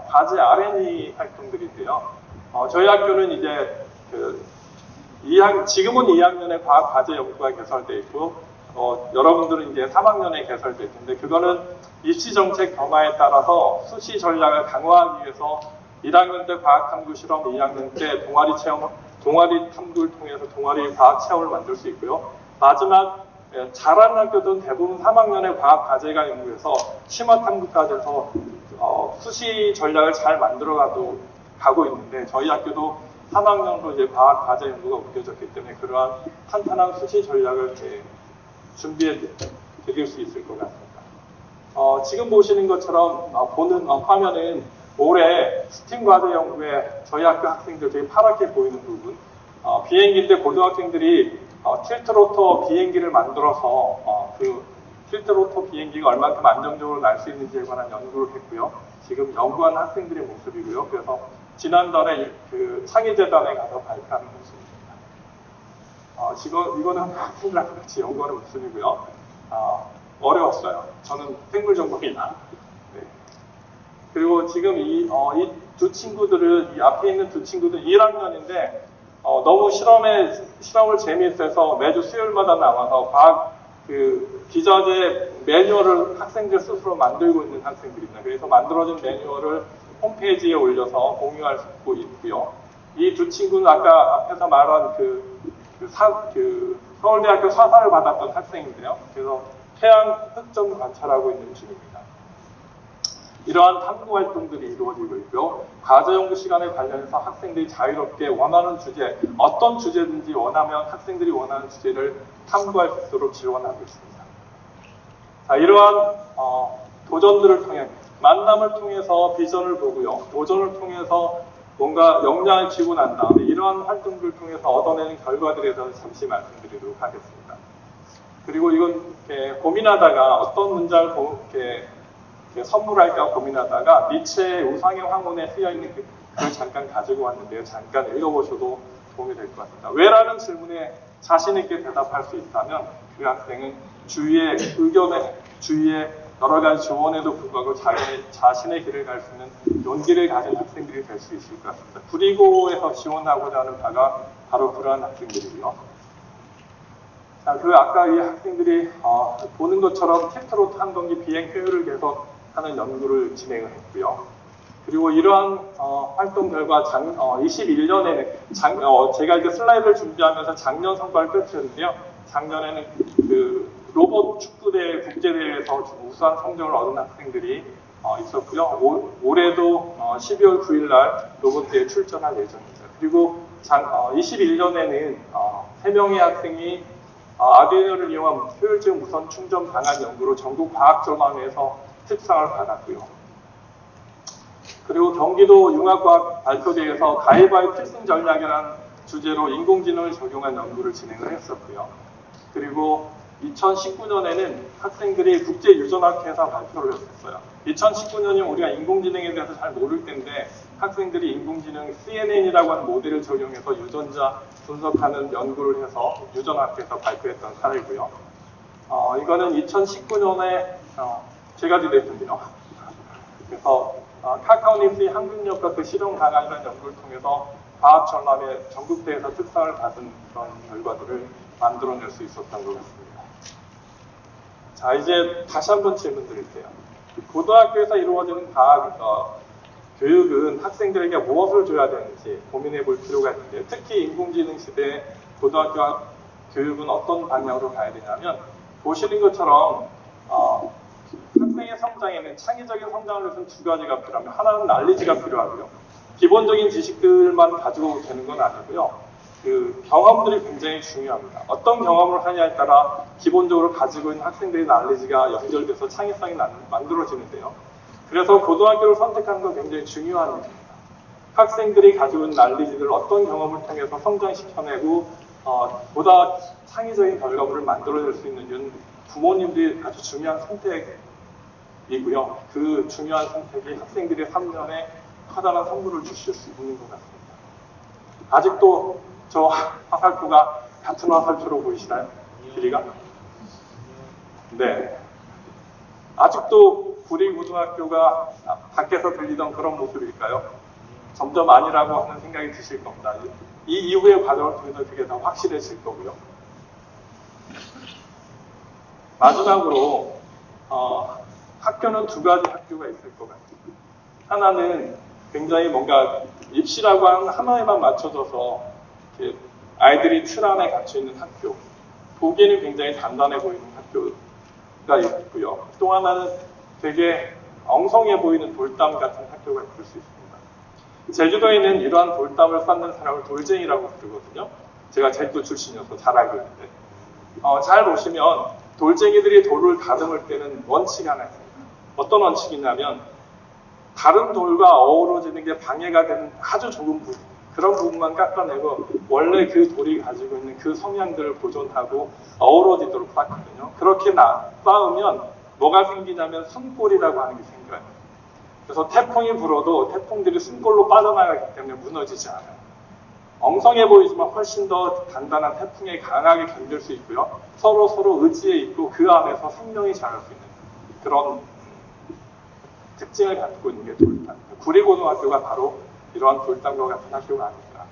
과제 R&D 활동들인데요. 저희 학교는 이제 지금은 2학년에 과학 과제 연구가 개설되어 있고 여러분들은 이제 3학년에 개설될 텐데 그거는 입시 정책 변화에 따라서 수시 전략을 강화하기 위해서 1학년 때 과학 탐구 실험, 2학년 때 동아리 탐구를 통해서 동아리 과학 체험을 만들 수 있고요. 마지막 잘하는 학교들은 대부분 3학년에 과학 과제가 연구해서 심화 탐구까지 해서 수시 전략을 잘 가고 있는데 저희 학교도 3학년으로 이제 과학 과제 연구가 옮겨졌기 때문에 그러한 탄탄한 수시 전략을 준비해 드릴 수 있을 것 같습니다. 지금 보시는 것처럼 보는 화면은 올해 스팀 과제 연구에 저희 학교 학생들 되게 파랗게 보이는 부분, 비행기인데 고등학생들이 틸트로터 비행기를 만들어서 그 틸트로터 비행기가 얼만큼 안정적으로 날 수 있는지에 관한 연구를 했고요. 지금 연구하는 학생들의 모습이고요. 그래서 지난달에 그 창의재단에 가서 발표하는 모습입니다. 이거는 학생들하고 같이 연구하는 모습이고요. 어려웠어요. 저는 생물 전공이라. 네. 그리고 지금 이 두 친구들은, 이 앞에 있는 두 친구들은 1학년인데, 너무 실험을 재미있어서 매주 수요일마다 나와서 과학 기자재 매뉴얼을 학생들 스스로 만들고 있는 학생들입니다. 그래서 만들어진 매뉴얼을 홈페이지에 올려서 공유할 수 있고요. 이 두 친구는 아까 앞에서 말한 서울대학교 사사를 받았던 학생인데요. 그래서 태양 흑점 관찰하고 있는 중입니다. 이러한 탐구 활동들이 이루어지고 있고요. 과제 연구 시간에 관련해서 학생들이 자유롭게 원하는 주제, 어떤 주제든지 원하면 학생들이 원하는 주제를 탐구할 수 있도록 지원하고 있습니다. 자, 이러한 도전들을 통해 만남을 통해서 비전을 보고요. 도전을 통해서 뭔가 역량을 쥐고 난 다음에 이러한 활동들을 통해서 얻어내는 결과들에 대해서 잠시 말씀드리도록 하겠습니다. 그리고 이건 이렇게 고민하다가 어떤 문장을 이렇게 선물할까 고민하다가 니체의 우상의 황혼에 쓰여있는 글을 잠깐 가지고 왔는데요. 잠깐 읽어보셔도 도움이 될 것 같습니다. 왜라는 질문에 자신있게 대답할 수 있다면 그 학생은 주위의 의견에, 주위의 여러 가지 조언에도 불구하고 자신의 길을 갈 수 있는 용기를 가진 학생들이 될 수 있을 것 같습니다. 구리고에서 지원하고자 하는 바가 바로 그러한 학생들이고요. 자, 아까 이 학생들이 보는 것처럼 틸트로트 항공기 비행 효율을 개선하는 연구를 진행을 했고요. 그리고 이러한 활동 결과 21년에는 제가 이제 슬라이드를 준비하면서 작년 성과를 펼쳤는데요. 작년에는 로봇 축구대회 국제대회에서 우수한 성적을 얻은 학생들이 있었고요. 올해도 12월 9일 날 로봇대회에 출전할 예정입니다. 그리고 21년에는 3명의 학생이 아두이노를 이용한 효율적 무선 충전 방안 연구로 전국 과학전람회에서 특상을 받았고요. 그리고 경기도 융합과학 발표대에서 가해바의 필승 전략이라는 주제로 인공지능을 적용한 연구를 진행을 했었고요. 그리고 2019년에는 학생들이 국제유전학회에서 발표를 했었어요. 2019년이면 우리가 인공지능에 대해서 잘 모를 텐데 학생들이 인공지능 CNN이라고 하는 모델을 적용해서 유전자 분석하는 연구를 해서 유전학회에서 발표했던 사례고요. 이거는 2019년에 제가 디렉터인데요. 그래서 카카오니스의 항균력과 그 실용 강화이라는 연구를 통해서 과학전람회 전국대회에서 특상을 받은 그런 결과들을 만들어낼 수 있었던 것 같습니다. 자, 이제 다시 한번 질문 드릴게요. 고등학교에서 이루어지는 과학 교육은 학생들에게 무엇을 줘야 되는지 고민해 볼 필요가 있는데, 특히 인공지능 시대에 고등학교 교육은 어떤 방향으로 가야 되냐면, 보시는 것처럼 학생의 성장에는 창의적인 성장을 위해서는 두 가지가 필요합니다. 하나는 난리지가 필요하고요. 기본적인 지식들만 가지고 되는 건 아니고요. 그 경험들이 굉장히 중요합니다. 어떤 경험을 하냐에 따라 기본적으로 가지고 있는 학생들의 난리지가 연결돼서 창의성이 만들어지는데요. 그래서 고등학교를 선택하는 건 굉장히 중요한 일입니다. 학생들이 가지고 있는 난리지를 어떤 경험을 통해서 성장시켜내고 보다 창의적인 결과물을 만들어낼 수 있는 이런 부모님들이 아주 중요한 선택이고요. 그 중요한 선택이 학생들의 3년에 커다란 선물을 주실 수 있는 것 같습니다. 아직도 저 화살표가 같은 화살표로 보이시나요? 길이가? 네. 아직도 구리고등학교가 밖에서 들리던 그런 모습일까요? 점점 아니라고 하는 생각이 드실 겁니다. 이 이후의 과정을 통해서 그게 더 확실해질 거고요. 마지막으로 학교는 두 가지 학교가 있을 것 같습니다. 하나는 굉장히 뭔가 입시라고 하는 하나에만 맞춰져서 이렇게 아이들이 틀 안에 갇혀 있는 학교, 보기에는 굉장히 단단해 보이는 학교가 있고요. 또 하나는 되게 엉성해 보이는 돌담 같은 학교가 있을 수 있습니다. 제주도에는 이러한 돌담을 쌓는 사람을 돌쟁이라고 부르거든요. 제가 제주도 출신이어서 잘 알고 있는데, 잘 보시면 돌쟁이들이 돌을 다듬을 때는 원칙이 하나 있습니다. 어떤 원칙이냐면, 다른 돌과 어우러지는 게 방해가 되는 아주 좁은 부분, 그런 부분만 깎아내고 원래 그 돌이 가지고 있는 그 성향들을 보존하고 어우러지도록 쌓거든요. 그렇게 쌓으면 뭐가 생기냐면 숨골이라고 하는 게 생겨요. 그래서 태풍이 불어도 태풍들이 숨골로 빠져나가기 때문에 무너지지 않아요. 엉성해 보이지만 훨씬 더 단단한 태풍에 강하게 견딜 수 있고요. 서로 의지에 있고 그 안에서 생명이 자랄 수 있는 그런 특징을 갖고 있는 게 돌담. 구리고등학교가 바로 이러한 돌담과 같은 학교가 아닌가.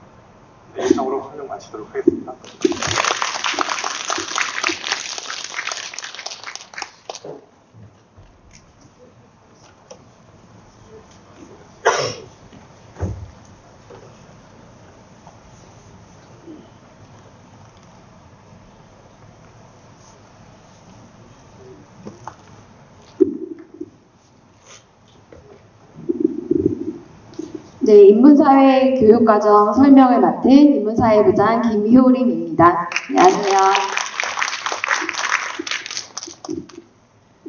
네, 이상으로 설명 마치도록 하겠습니다. 네, 인문사회 교육과정 설명을 맡은 인문사회부장 김효림입니다. 안녕하세요.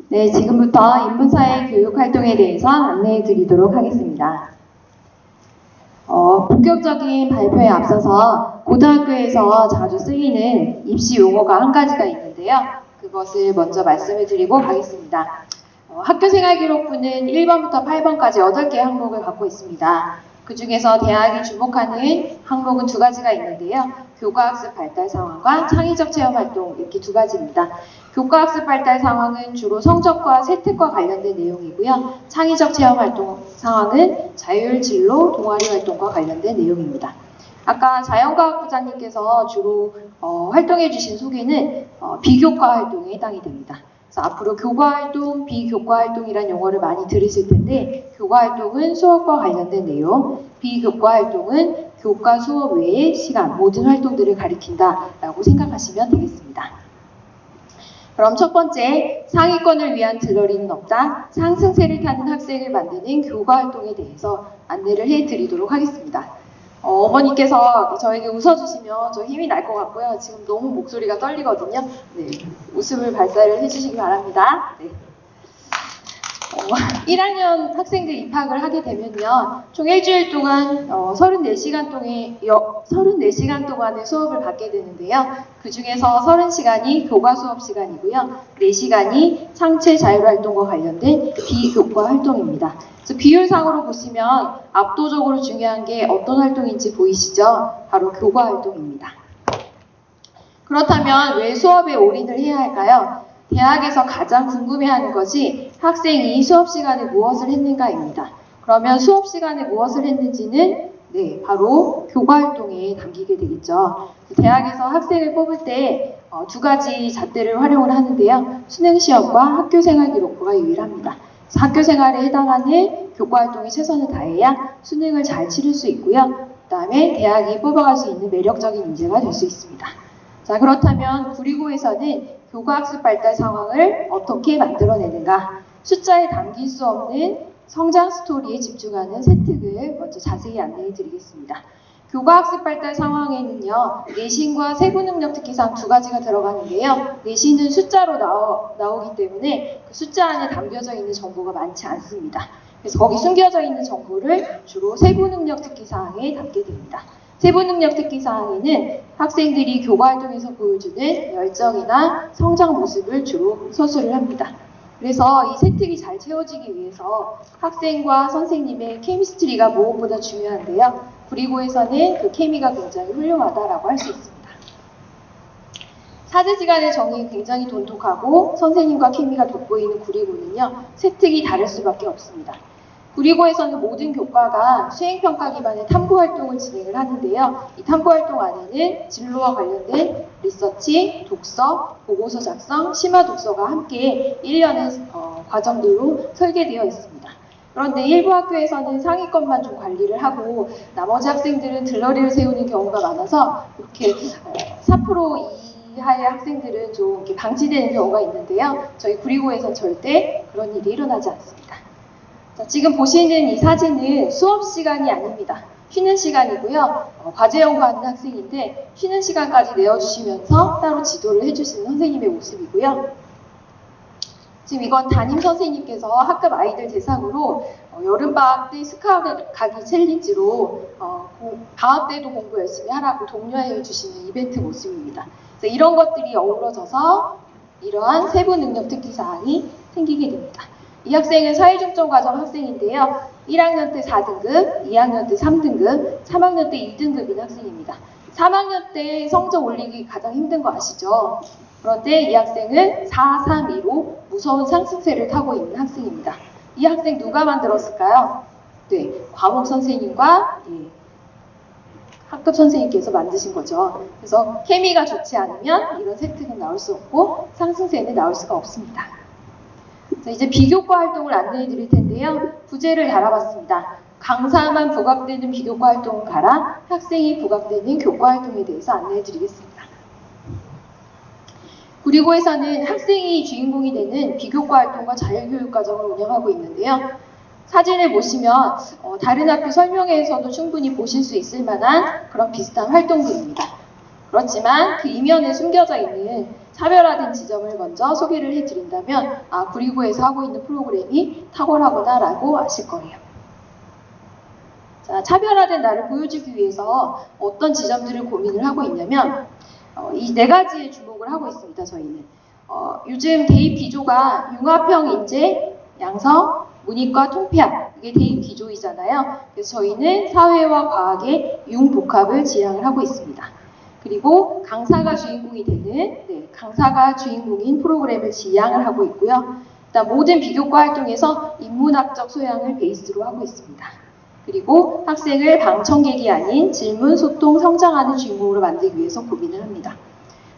네, 지금부터 인문사회 교육활동에 대해서 안내해 드리도록 하겠습니다. 본격적인 발표에 앞서서 고등학교에서 자주 쓰이는 입시 용어가 한 가지가 있는데요. 그것을 먼저 말씀을 드리고 가겠습니다. 학교생활기록부는 1번부터 8번까지 8개의 항목을 갖고 있습니다. 그 중에서 대학이 주목하는 항목은 두 가지가 있는데요. 교과학습 발달 상황과 창의적 체험 활동, 이렇게 두 가지입니다. 교과학습 발달 상황은 주로 성적과 세특과 관련된 내용이고요. 창의적 체험 활동 상황은 자율 진로, 동아리 활동과 관련된 내용입니다. 아까 자연과학부장님께서 주로 활동해 주신 소개는 비교과 활동에 해당이 됩니다. 그래서 앞으로 교과활동, 비교과활동이라는 용어를 많이 들으실 텐데, 교과활동은 수업과 관련된 내용, 비교과활동은 교과 수업 외의 시간, 모든 활동들을 가리킨다라고 생각하시면 되겠습니다. 그럼 첫 번째, 상위권을 위한 들러리는 없다, 상승세를 타는 학생을 만드는 교과활동에 대해서 안내를 해드리도록 하겠습니다. 어머니께서 저에게 웃어주시면 저 힘이 날 것 같고요. 지금 너무 목소리가 떨리거든요. 네, 웃음을 발사를 해주시기 바랍니다. 네. 1학년 학생들 입학을 하게 되면요. 총 일주일 동안 34시간 동안의 수업을 받게 되는데요. 그 중에서 30시간이 교과 수업 시간이고요. 4시간이 창체 자율활동과 관련된 비교과 활동입니다. 그래서 비율상으로 보시면 압도적으로 중요한 게 어떤 활동인지 보이시죠? 바로 교과 활동입니다. 그렇다면 왜 수업에 올인을 해야 할까요? 대학에서 가장 궁금해하는 것이 학생이 수업 시간에 무엇을 했는가입니다. 그러면 수업 시간에 무엇을 했는지는 바로 교과 활동에 담기게 되겠죠. 대학에서 학생을 뽑을 때 두 가지 잣대를 활용을 하는데요. 수능시험과 학교생활기록부가 유일합니다. 그래서 학교생활에 해당하는 교과 활동에 최선을 다해야 수능을 잘 치를 수 있고요. 그 다음에 대학이 뽑아갈 수 있는 매력적인 인재가 될 수 있습니다. 자, 그렇다면 구리고에서는 교과학습 발달 상황을 어떻게 만들어내는가? 숫자에 담길 수 없는 성장 스토리에 집중하는 세 특을 먼저 자세히 안내해 드리겠습니다. 교과학습 발달 상황에는요, 내신과 세부능력 특기상 두 가지가 들어가는데요. 내신은 숫자로 나오기 때문에 그 숫자 안에 담겨져 있는 정보가 많지 않습니다. 그래서 거기 숨겨져 있는 정보를 주로 세부능력 특기사항에 담게 됩니다. 세부능력 특기사항에는 학생들이 교과활동에서 보여주는 열정이나 성장 모습을 주로 서술을 합니다. 그래서 이 세 특이 잘 채워지기 위해서 학생과 선생님의 케미스트리가 무엇보다 중요한데요. 구리고에서는 그 케미가 굉장히 훌륭하다라고 할 수 있습니다. 사제 시간의 정의 굉장히 돈독하고 선생님과 케미가 돋보이는 구리고는요. 세 특이 다를 수밖에 없습니다. 구리고에서는 모든 교과가 수행평가 기반의 탐구활동을 진행을 하는데요. 이 탐구활동 안에는 진로와 관련된 리서치, 독서, 보고서 작성, 심화 독서가 함께 1년의 과정들로 설계되어 있습니다. 그런데 일부 학교에서는 상위권만 좀 관리를 하고 나머지 학생들은 들러리를 세우는 경우가 많아서 이렇게 4% 이하의 학생들은 좀 이렇게 방치되는 경우가 있는데요. 저희 구리고에서는 절대 그런 일이 일어나지 않습니다. 자, 지금 보시는 이 사진은 수업 시간이 아닙니다. 쉬는 시간이고요. 과제 연구하는 학생인데 쉬는 시간까지 내어주시면서 따로 지도를 해주시는 선생님의 모습이고요. 지금 이건 담임 선생님께서 학급 아이들 대상으로 여름방학 때 스카우트 가기 챌린지로 방학 때도 공부 열심히 하라고 독려해 주시는 이벤트 모습입니다. 그래서 이런 것들이 어우러져서 이러한 세부 능력 특기 사항이 생기게 됩니다. 이 학생은 사회중점 과정 학생인데요. 1학년 때 4등급, 2학년 때 3등급, 3학년 때 2등급인 학생입니다. 3학년 때 성적 올리기 가장 힘든 거 아시죠? 그런데 이 학생은 432로 무서운 상승세를 타고 있는 학생입니다. 이 학생 누가 만들었을까요? 네, 과목 선생님과 학급 선생님께서 만드신 거죠. 그래서 케미가 좋지 않으면 이런 세특은 나올 수 없고 상승세는 나올 수가 없습니다. 자, 이제 비교과 활동을 안내해 드릴 텐데요. 부제를 달아봤습니다. 강사만 부각되는 비교과 활동은 가라, 학생이 부각되는 교과 활동에 대해서 안내해 드리겠습니다. 구리고에서는 학생이 주인공이 되는 비교과 활동과 자율교육 과정을 운영하고 있는데요. 사진을 보시면 다른 학교 설명회에서도 충분히 보실 수 있을 만한 그런 비슷한 활동들입니다. 그렇지만 그 이면에 숨겨져 있는 차별화된 지점을 먼저 소개를 해드린다면 구리고에서 하고 있는 프로그램이 탁월하구나라고 아실 거예요. 자, 차별화된 나를 보여주기 위해서 어떤 지점들을 고민을 하고 있냐면 이 네 가지에 주목을 하고 있습니다. 저희는 요즘 대입 기조가 융합형 인재, 양성, 문이과, 통폐합 이게 대입 기조이잖아요. 그래서 저희는 사회와 과학의 융복합을 지향을 하고 있습니다. 그리고 강사가 주인공이 되는 강사가 주인공인 프로그램을 지향을 하고 있고요. 일단 모든 비교과 활동에서 인문학적 소양을 베이스로 하고 있습니다. 그리고 학생을 방청객이 아닌 질문, 소통, 성장하는 주인공으로 만들기 위해서 고민을 합니다.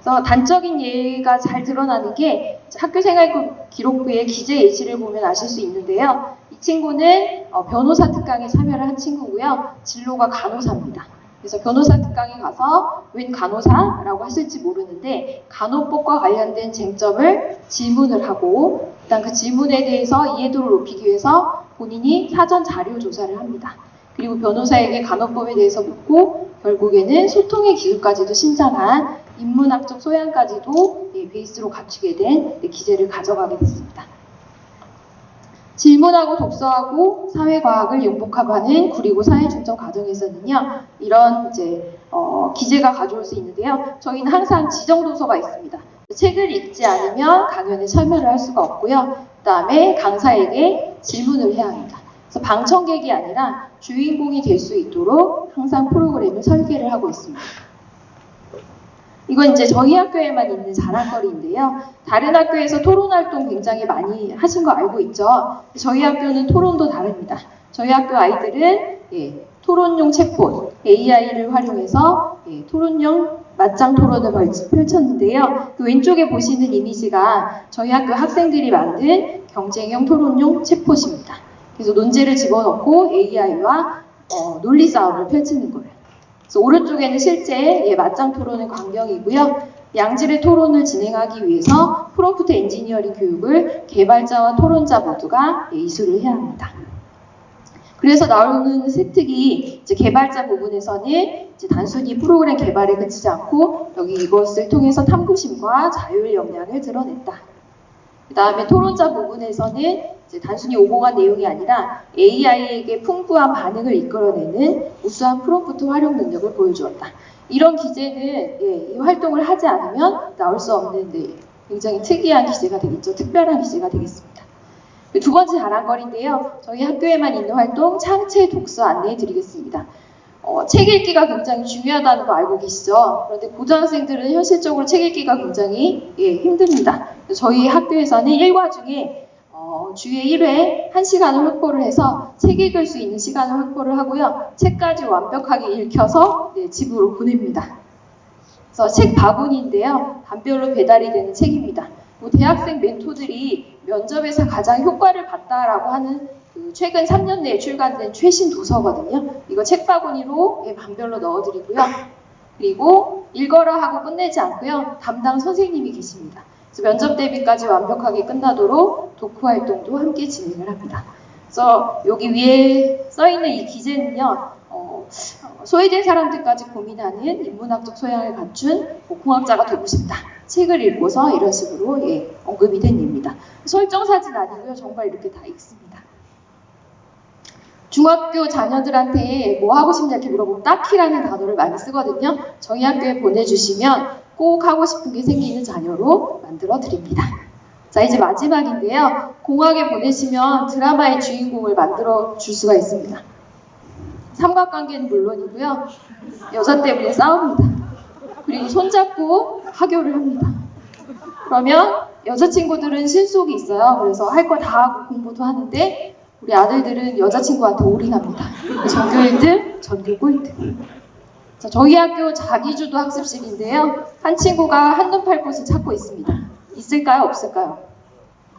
그래서 단적인 예가 잘 드러나는 게 학교생활 기록부의 기재 예시를 보면 아실 수 있는데요. 이 친구는 변호사 특강에 참여를 한 친구고요. 진로가 간호사입니다. 그래서 변호사 특강에 가서 웬 간호사라고 하실지 모르는데 간호법과 관련된 쟁점을 질문을 하고 일단 그 질문에 대해서 이해도를 높이기 위해서 본인이 사전 자료 조사를 합니다. 그리고 변호사에게 간호법에 대해서 묻고 결국에는 소통의 기술까지도 신장한 인문학적 소양까지도 베이스로 갖추게 된 기재를 가져가게 됐습니다. 질문하고 독서하고 사회과학을 융복합하는 구리고 사회중점 과정에서는요, 이런 기재가 가져올 수 있는데요. 저희는 항상 지정 도서가 있습니다. 책을 읽지 않으면 강연에 참여를 할 수가 없고요. 그 다음에 강사에게 질문을 해야 합니다. 그래서 방청객이 아니라 주인공이 될 수 있도록 항상 프로그램을 설계를 하고 있습니다. 이건 이제 저희 학교에만 있는 자랑거리인데요. 다른 학교에서 토론 활동 굉장히 많이 하신 거 알고 있죠? 저희 학교는 토론도 다릅니다. 저희 학교 아이들은 토론용 챗봇, AI를 활용해서 토론용 맞짱 토론을 펼쳤는데요. 그 왼쪽에 보시는 이미지가 저희 학교 학생들이 만든 경쟁형 토론용 챗봇입니다. 그래서 논제를 집어넣고 AI와 논리 싸움을 펼치는 거예요. 그래서 오른쪽에는 실제 맞짱 토론의 광경이고요. 양질의 토론을 진행하기 위해서 프롬프트 엔지니어링 교육을 개발자와 토론자 모두가 이수를 해야 합니다. 그래서 나오는 습득이 이제 개발자 부분에서는 이제 단순히 프로그램 개발에 그치지 않고 여기 이것을 통해서 탐구심과 자율 역량을 드러냈다. 그 다음에 토론자 부분에서는 이제 단순히 오공한 내용이 아니라 AI에게 풍부한 반응을 이끌어내는 우수한 프롬프트 활용 능력을 보여주었다. 이런 기재는 이 활동을 하지 않으면 나올 수 없는 굉장히 특이한 기재가 되겠죠. 특별한 기재가 되겠습니다. 두 번째 자랑거리인데요. 저희 학교에만 있는 활동 창체 독서 안내해 드리겠습니다. 책 읽기가 굉장히 중요하다는 거 알고 계시죠? 그런데 고등학생들은 현실적으로 책 읽기가 굉장히 힘듭니다. 저희 학교에서는 일과 중에 주에 1회 1시간을 확보를 해서 책 읽을 수 있는 시간을 확보를 하고요. 책까지 완벽하게 읽혀서 집으로 보냅니다. 그래서 책 바구니인데요. 반별로 배달이 되는 책입니다. 대학생 멘토들이 면접에서 가장 효과를 봤다라고 하는 최근 3년 내에 출간된 최신 도서거든요. 이거 책바구니로 반별로 넣어드리고요. 그리고 읽어라 하고 끝내지 않고요. 담당 선생님이 계십니다. 그래서 면접 대비까지 완벽하게 끝나도록 독후 활동도 함께 진행을 합니다. 그래서 여기 위에 써있는 이 기재는요. 소외된 사람들까지 고민하는 인문학적 소양을 갖춘 공학자가 되고 싶다. 책을 읽고서 이런 식으로 언급이 된 입니다. 설정사진 아니고요. 정말 이렇게 다 읽습니다. 중학교 자녀들한테 뭐 하고 싶냐 이렇게 물어보면 딱히라는 단어를 많이 쓰거든요. 저희 학교에 보내주시면 꼭 하고 싶은 게 생기는 자녀로 만들어 드립니다. 자, 이제 마지막인데요. 공학에 보내시면 드라마의 주인공을 만들어 줄 수가 있습니다. 삼각관계는 물론이고요. 여자 때문에 싸웁니다. 그리고 손잡고 하교를 합니다. 그러면 여자친구들은 실속이 있어요. 그래서 할 거 다 하고 공부도 하는데 우리 아들들은 여자친구한테 올인합니다. 전교 1등, 전교 꼴등. 자, 저희 학교 자기주도 학습실인데요. 한 친구가 한눈 팔 곳을 찾고 있습니다. 있을까요? 없을까요?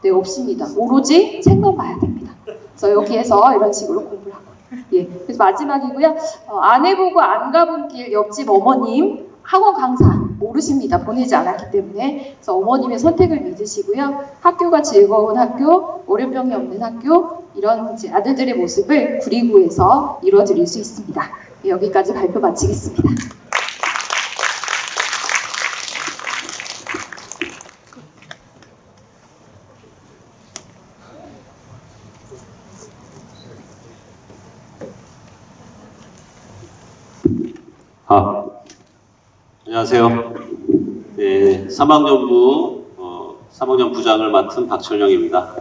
네, 없습니다. 오로지 책만 봐야 됩니다. 그래서 여기에서 이런 식으로 공부를 하고. 그래서 마지막이고요. 안 해보고 안 가본 길 옆집 어머님 학원 강사 모르십니다. 보내지 않았기 때문에. 그래서 어머님의 선택을 믿으시고요. 학교가 즐거운 학교, 월요병이 없는 학교, 이런 이제 아들들의 모습을 구리구에서 이루어드릴 수 있습니다. 여기까지 발표 마치겠습니다. 안녕하세요. 네, 3학년부 3학년 부장을 맡은 박철영입니다.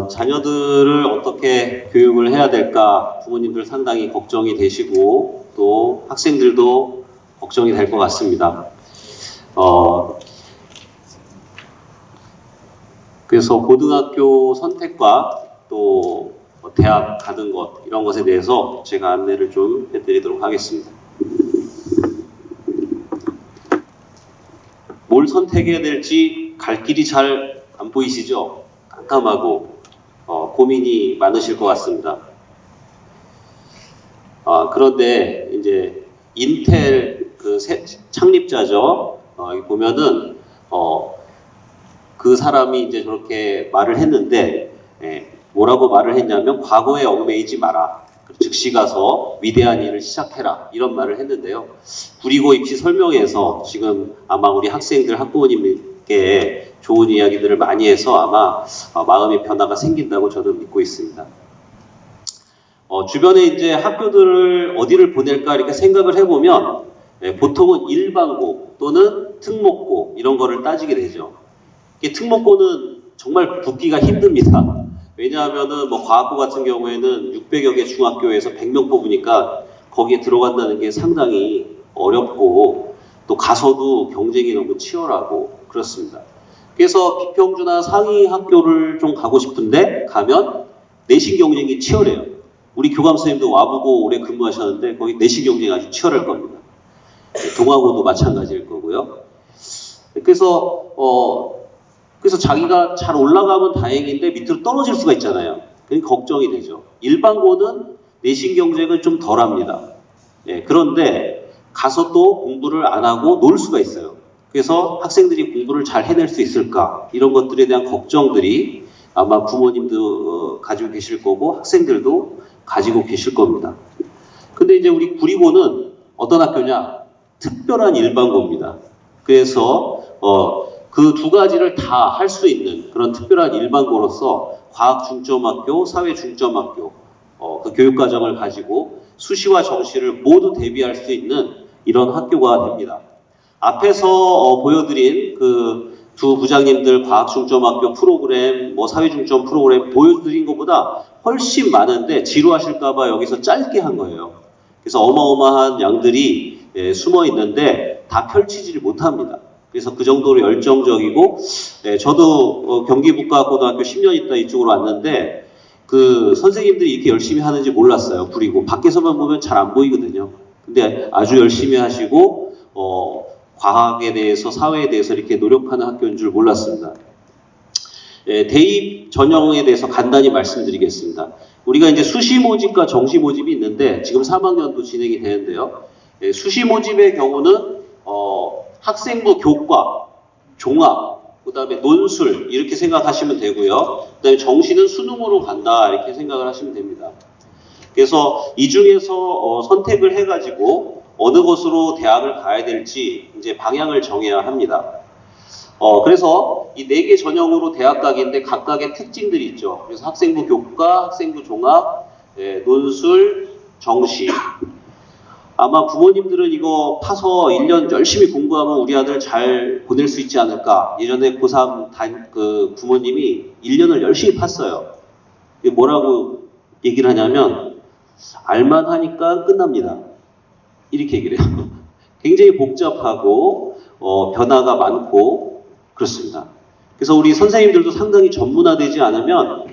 자녀들을 어떻게 교육을 해야 될까 부모님들 상당히 걱정이 되시고 또 학생들도 걱정이 될 것 같습니다. 그래서 고등학교 선택과 또 대학 가는 것 이런 것에 대해서 제가 안내를 좀 해드리도록 하겠습니다. 뭘 선택해야 될지 갈 길이 잘 안 보이시죠? 깜깜하고 고민이 많으실 것 같습니다. 그런데 이제 인텔 창립자죠. 여기 보면은 그 사람이 이제 저렇게 말을 했는데 뭐라고 말을 했냐면 과거에 얽매이지 마라. 즉시 가서 위대한 일을 시작해라. 이런 말을 했는데요. 구리고 입시 설명회에서 지금 아마 우리 학생들, 학부모님께 좋은 이야기들을 많이 해서 아마 마음의 변화가 생긴다고 저는 믿고 있습니다. 주변에 이제 학교들을 어디를 보낼까 이렇게 생각을 해보면 보통은 일반고 또는 특목고 이런 거를 따지게 되죠. 이게 특목고는 정말 붙기가 힘듭니다. 왜냐하면은 뭐 과학고 같은 경우에는 600여 개 중학교에서 100명 뽑으니까 거기에 들어간다는 게 상당히 어렵고 또 가서도 경쟁이 너무 치열하고 그렇습니다. 그래서 비평준화 상위 학교를 좀 가고 싶은데 가면 내신 경쟁이 치열해요. 우리 교감 선생님도 와보고 오래 근무하셨는데 거기 내신 경쟁이 아주 치열할 겁니다. 동아고도 마찬가지일 거고요. 그래서 자기가 잘 올라가면 다행인데 밑으로 떨어질 수가 있잖아요. 그게 걱정이 되죠. 일반고는 내신 경쟁은 좀 덜합니다. 그런데 가서 또 공부를 안 하고 놀 수가 있어요. 그래서 학생들이 공부를 잘 해낼 수 있을까? 이런 것들에 대한 걱정들이 아마 부모님도 가지고 계실 거고 학생들도 가지고 계실 겁니다. 근데 이제 우리 구리고는 어떤 학교냐? 특별한 일반고입니다. 그래서 그 두 가지를 다 할 수 있는 그런 특별한 일반고로서 과학 중점학교, 사회 중점학교 그 교육과정을 가지고 수시와 정시를 모두 대비할 수 있는 이런 학교가 됩니다. 앞에서 보여드린 그 두 부장님들 과학 중점학교 프로그램, 뭐 사회 중점 프로그램 보여드린 것보다 훨씬 많은데 지루하실까봐 여기서 짧게 한 거예요. 그래서 어마어마한 양들이 숨어 있는데 다 펼치지를 못합니다. 그래서 그 정도로 열정적이고, 저도 경기북과고등학교 10년 있다 이쪽으로 왔는데 그 선생님들이 이렇게 열심히 하는지 몰랐어요. 그리고 밖에서만 보면 잘 안 보이거든요. 근데 아주 열심히 하시고 과학에 대해서 사회에 대해서 이렇게 노력하는 학교인 줄 몰랐습니다. 대입 전형에 대해서 간단히 말씀드리겠습니다. 우리가 이제 수시 모집과 정시 모집이 있는데 지금 3학년도 진행이 되는데요. 수시 모집의 경우는 학생부 교과, 종합, 그 다음에 논술 이렇게 생각하시면 되고요. 그 다음에 정시는 수능으로 간다 이렇게 생각을 하시면 됩니다. 그래서 이 중에서 선택을 해가지고 어느 곳으로 대학을 가야 될지 이제 방향을 정해야 합니다. 그래서 이 4개 전형으로 대학 가기인데 각각의 특징들이 있죠. 그래서 학생부 교과, 학생부 종합, 논술, 정시. 아마 부모님들은 이거 파서 1년 열심히 공부하면 우리 아들 잘 보낼 수 있지 않을까. 예전에 고3 그 부모님이 1년을 열심히 팠어요. 뭐라고 얘기를 하냐면 알만 하니까 끝납니다. 이렇게 얘기를 해요. 굉장히 복잡하고 변화가 많고 그렇습니다. 그래서 우리 선생님들도 상당히 전문화되지 않으면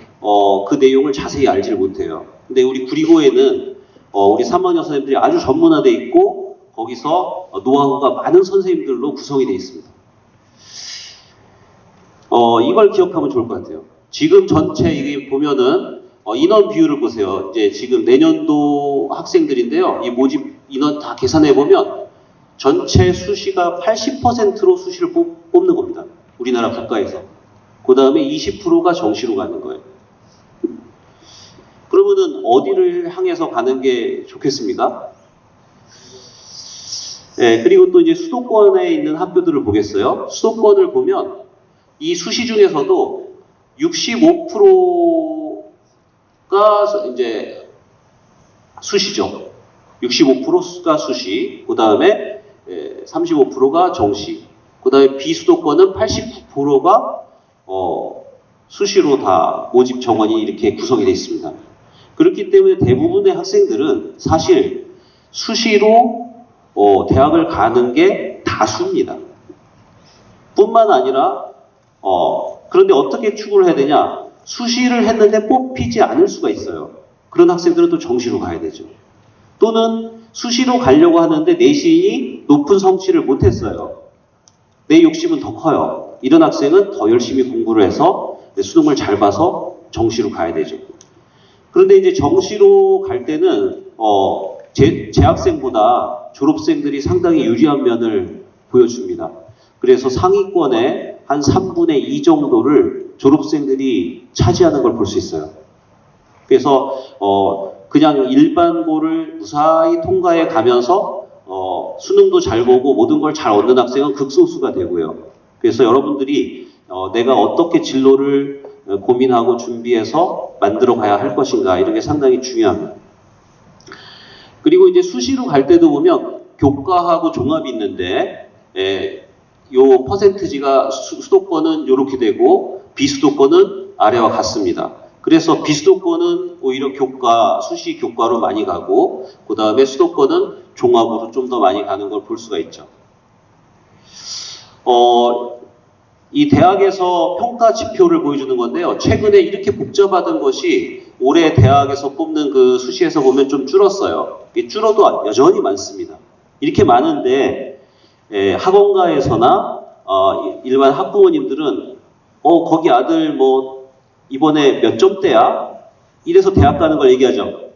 그 내용을 자세히 알지를 못해요. 근데 우리 구리고에는 우리 3학년 선생님들이 아주 전문화되어 있고 거기서 노하우가 많은 선생님들로 구성이 되어 있습니다. 이걸 기억하면 좋을 것 같아요. 지금 전체 이게 보면은 인원 비율을 보세요. 이제 지금 내년도 학생들인데요. 이 모집 인원 다 계산해 보면 전체 수시가 80%로 수시를 뽑는 겁니다. 우리나라 국가에서. 그 다음에 20%가 정시로 가는 거예요. 그러면은 어디를 향해서 가는 게 좋겠습니까? 그리고 또 이제 수도권에 있는 학교들을 보겠어요. 수도권을 보면 이 수시 중에서도 65%가 이제 수시죠. 65%가 수시, 그 다음에 35%가 정시, 그 다음에 비수도권은 89%가 수시로 다 모집 정원이 이렇게 구성이 되어 있습니다. 그렇기 때문에 대부분의 학생들은 사실 수시로 대학을 가는 게 다수입니다. 뿐만 아니라 그런데 어떻게 추구를 해야 되냐? 수시를 했는데 뽑히지 않을 수가 있어요. 그런 학생들은 또 정시로 가야 되죠. 또는 수시로 가려고 하는데 내신이 높은 성취를 못했어요. 내 욕심은 더 커요. 이런 학생은 더 열심히 공부를 해서 수능을 잘 봐서 정시로 가야 되죠. 그런데 이제 정시로 갈 때는 재학생보다 졸업생들이 상당히 유리한 면을 보여줍니다. 그래서 상위권에 한 3분의 2 정도를 졸업생들이 차지하는 걸 볼 수 있어요. 그래서 그냥 일반고를 무사히 통과해 가면서 수능도 잘 보고 모든 걸 잘 얻는 학생은 극소수가 되고요. 그래서 여러분들이 내가 어떻게 진로를 고민하고 준비해서 만들어 가야 할 것인가 이런 게 상당히 중요합니다. 그리고 이제 수시로 갈 때도 보면 교과하고 종합이 있는데 요 퍼센트지가 수도권은 이렇게 되고 비수도권은 아래와 같습니다. 그래서 비수도권은 오히려 수시 교과로 많이 가고 그 다음에 수도권은 종합으로 좀 더 많이 가는 걸 볼 수가 있죠. 이 대학에서 평가 지표를 보여주는 건데요. 최근에 이렇게 복잡하던 것이 올해 대학에서 뽑는 그 수시에서 보면 좀 줄었어요. 줄어도 여전히 많습니다. 이렇게 많은데 학원가에서나 일반 학부모님들은 거기 아들 뭐 이번에 몇 점대야? 이래서 대학 가는 걸 얘기하죠.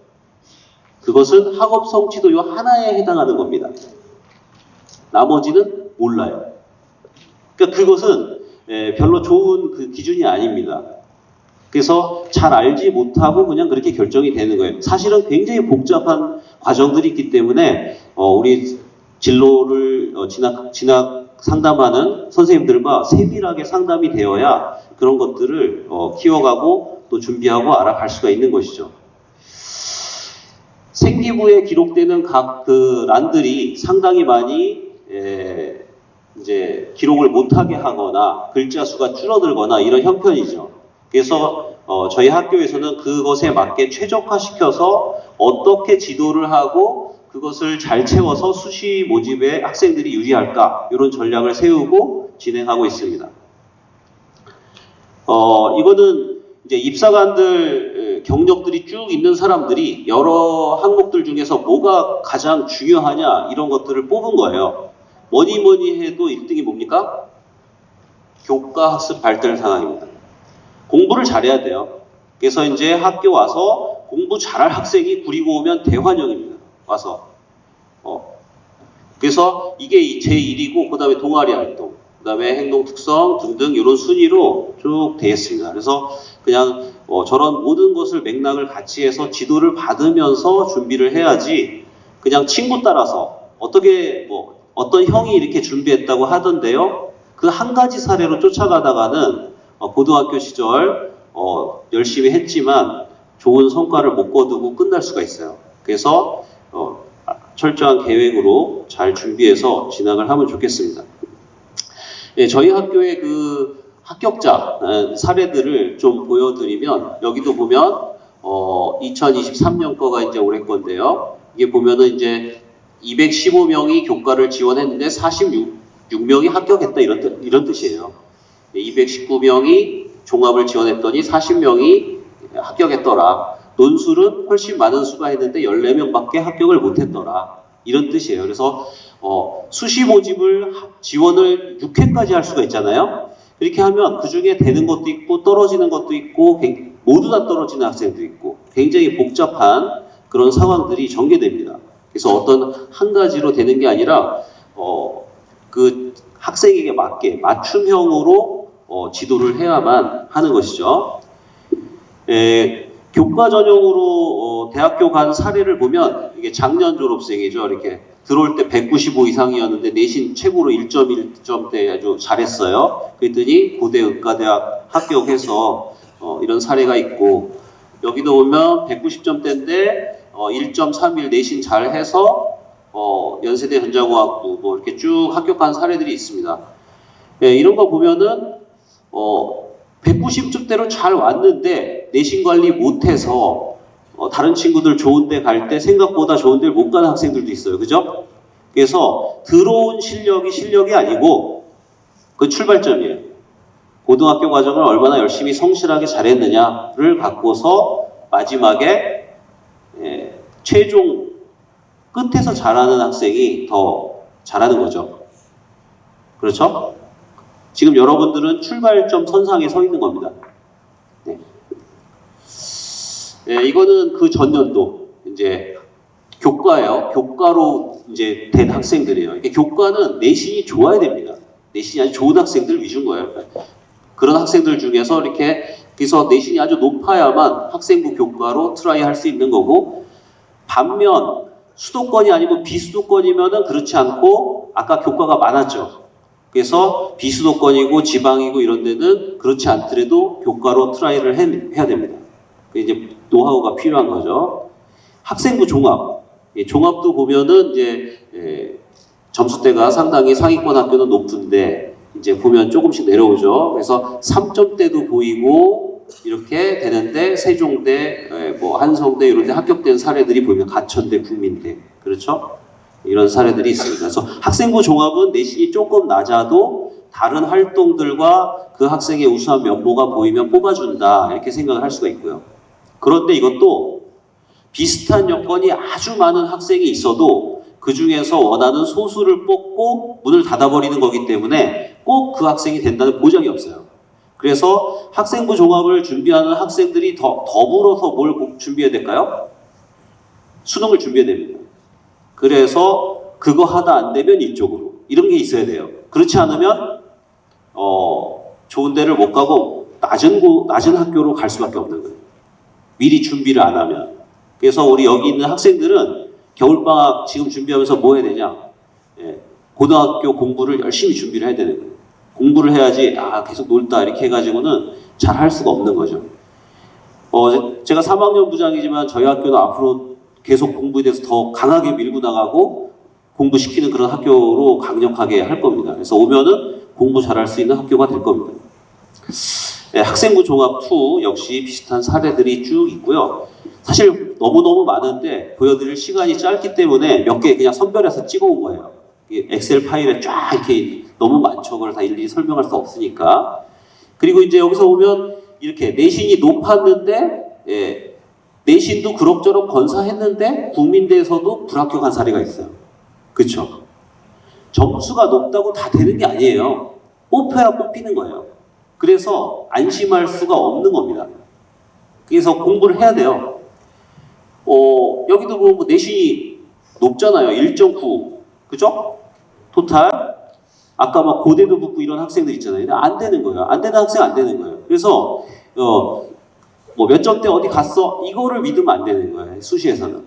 그것은 학업 성취도 요 하나에 해당하는 겁니다. 나머지는 몰라요. 그러니까 그것은 별로 좋은 그 기준이 아닙니다. 그래서 잘 알지 못하고 그냥 그렇게 결정이 되는 거예요. 사실은 굉장히 복잡한 과정들이 있기 때문에 우리 진로를 진학 상담하는 선생님들과 세밀하게 상담이 되어야 그런 것들을 키워가고 또 준비하고 알아갈 수가 있는 것이죠. 생기부에 기록되는 각 그 란들이 상당히 많이 이제 기록을 못하게 하거나 글자 수가 줄어들거나 이런 형편이죠. 그래서 저희 학교에서는 그것에 맞게 최적화시켜서 어떻게 지도를 하고 그것을 잘 채워서 수시 모집에 학생들이 유리할까 이런 전략을 세우고 진행하고 있습니다. 이거는 이제 입사관들 경력들이 쭉 있는 사람들이 여러 항목들 중에서 뭐가 가장 중요하냐 이런 것들을 뽑은 거예요. 뭐니 해도 1등이 뭡니까? 교과 학습 발달 상황입니다. 공부를 잘해야 돼요. 그래서 이제 학교 와서 공부 잘할 학생이 구리고 오면 대환영입니다. 와서. 그래서 이게 제1이고, 그 다음에 동아리 활동, 그 다음에 행동 특성 등등 이런 순위로 쭉 되어 있습니다. 그래서 그냥 저런 모든 것을 맥락을 같이 해서 지도를 받으면서 준비를 해야지 그냥 친구 따라서 어떤 형이 이렇게 준비했다고 하던데요. 그 한 가지 사례로 쫓아가다가는 고등학교 시절 열심히 했지만 좋은 성과를 못 거두고 끝날 수가 있어요. 그래서 철저한 계획으로 잘 준비해서 진학을 하면 좋겠습니다. 저희 학교의 그 합격자 사례들을 좀 보여드리면 여기도 보면 2023년 거가 이제 올해 건데요. 이게 보면은 이제 215명이 교과를 지원했는데 46명이 합격했다 이런 뜻이에요. 219명이 종합을 지원했더니 40명이 합격했더라. 논술은 훨씬 많은 수가 했는데 14명밖에 합격을 못했더라. 이런 뜻이에요. 그래서 수시 모집을 지원을 6회까지 할 수가 있잖아요. 이렇게 하면 그 중에 되는 것도 있고 떨어지는 것도 있고 모두 다 떨어지는 학생도 있고 굉장히 복잡한 그런 상황들이 전개됩니다. 그래서 어떤 한 가지로 되는 게 아니라 그 학생에게 맞게 맞춤형으로 지도를 해야만 하는 것이죠. 교과 전형으로 대학교 간 사례를 보면 이게 작년 졸업생이죠. 이렇게 들어올 때 195 이상이었는데 내신 최고로 1.1점대 아주 잘했어요. 그랬더니 고대 의과대학 합격해서 이런 사례가 있고 여기도 보면 190점대인데 1.31 내신 잘해서 연세대 전자공학부 뭐 이렇게 쭉 합격한 사례들이 있습니다. 이런 거 보면은 190점대로 잘 왔는데 내신 관리 못해서 다른 친구들 좋은 데 갈 때 생각보다 좋은 데를 못 가는 학생들도 있어요. 그죠? 그래서 들어온 실력이 아니고 그 출발점이에요. 고등학교 과정을 얼마나 열심히 성실하게 잘했느냐를 갖고서 마지막에 최종 끝에서 잘하는 학생이 더 잘하는 거죠. 그렇죠? 지금 여러분들은 출발점 선상에 서 있는 겁니다. 이거는 그 전년도 이제 교과예요. 교과로 이제 된 학생들이에요. 이게 교과는 내신이 좋아야 됩니다. 내신이 아주 좋은 학생들 위주인 거예요. 그런 학생들 중에서 이렇게 그래서 내신이 아주 높아야만 학생부 교과로 트라이 할 수 있는 거고, 반면 수도권이 아니고 비수도권이면은 그렇지 않고 아까 교과가 많았죠. 그래서 비수도권이고 지방이고 이런 데는 그렇지 않더라도 교과로 트라이를 해야 됩니다. 이제 노하우가 필요한 거죠. 학생부 종합, 종합도 보면은 이제 점수대가 상당히 상위권 학교는 높은데 이제 보면 조금씩 내려오죠. 그래서 3점대도 보이고 이렇게 되는데 세종대, 뭐 한성대 이런 데 합격된 사례들이 보이면 가천대, 국민대, 그렇죠? 이런 사례들이 있습니다. 그래서 학생부 종합은 내신이 조금 낮아도 다른 활동들과 그 학생의 우수한 면모가 보이면 뽑아준다 이렇게 생각을 할 수가 있고요. 그런데 이것도 비슷한 여건이 아주 많은 학생이 있어도 그 중에서 원하는 소수를 뽑고 문을 닫아버리는 거기 때문에 꼭 그 학생이 된다는 보장이 없어요. 그래서 학생부 종합을 준비하는 학생들이 더불어서 뭘 준비해야 될까요? 수능을 준비해야 됩니다. 그래서 그거 하다 안 되면 이쪽으로 이런 게 있어야 돼요. 그렇지 않으면 좋은 데를 못 가고 낮은 학교로 갈 수밖에 없는 거예요. 미리 준비를 안 하면. 그래서 우리 여기 있는 학생들은 겨울방학 지금 준비하면서 뭐 해야 되냐? 고등학교 공부를 열심히 준비를 해야 되는 거예요. 공부를 해야지 계속 놀다 이렇게 해가지고는 잘 할 수가 없는 거죠. 제가 3학년 부장이지만 저희 학교는 앞으로 계속 공부에 대해서 더 강하게 밀고 나가고 공부시키는 그런 학교로 강력하게 할 겁니다. 그래서 오면은 공부 잘할 수 있는 학교가 될 겁니다. 학생부 종합 2 역시 비슷한 사례들이 쭉 있고요. 사실 너무너무 많은데 보여드릴 시간이 짧기 때문에 몇 개 그냥 선별해서 찍어온 거예요. 엑셀 파일에 쫙 이렇게 너무 많죠. 그걸 다 일일이 설명할 수 없으니까. 그리고 이제 여기서 보면 이렇게 내신이 높았는데 내신도 그럭저럭 건사했는데 국민대에서도 불합격한 사례가 있어요. 그렇죠? 점수가 높다고 다 되는 게 아니에요. 뽑혀야 뽑히는 거예요. 그래서 안심할 수가 없는 겁니다. 그래서 공부를 해야 돼요. 여기도 보면 내신이 높잖아요. 1.9. 그죠? 토탈. 아까 막 고대도 붙고 이런 학생들 있잖아요. 근데 안 되는 거예요. 안 되는 학생 안 되는 거예요. 그래서 뭐 몇 점대 어디 갔어? 이거를 믿으면 안 되는 거예요. 수시에서는.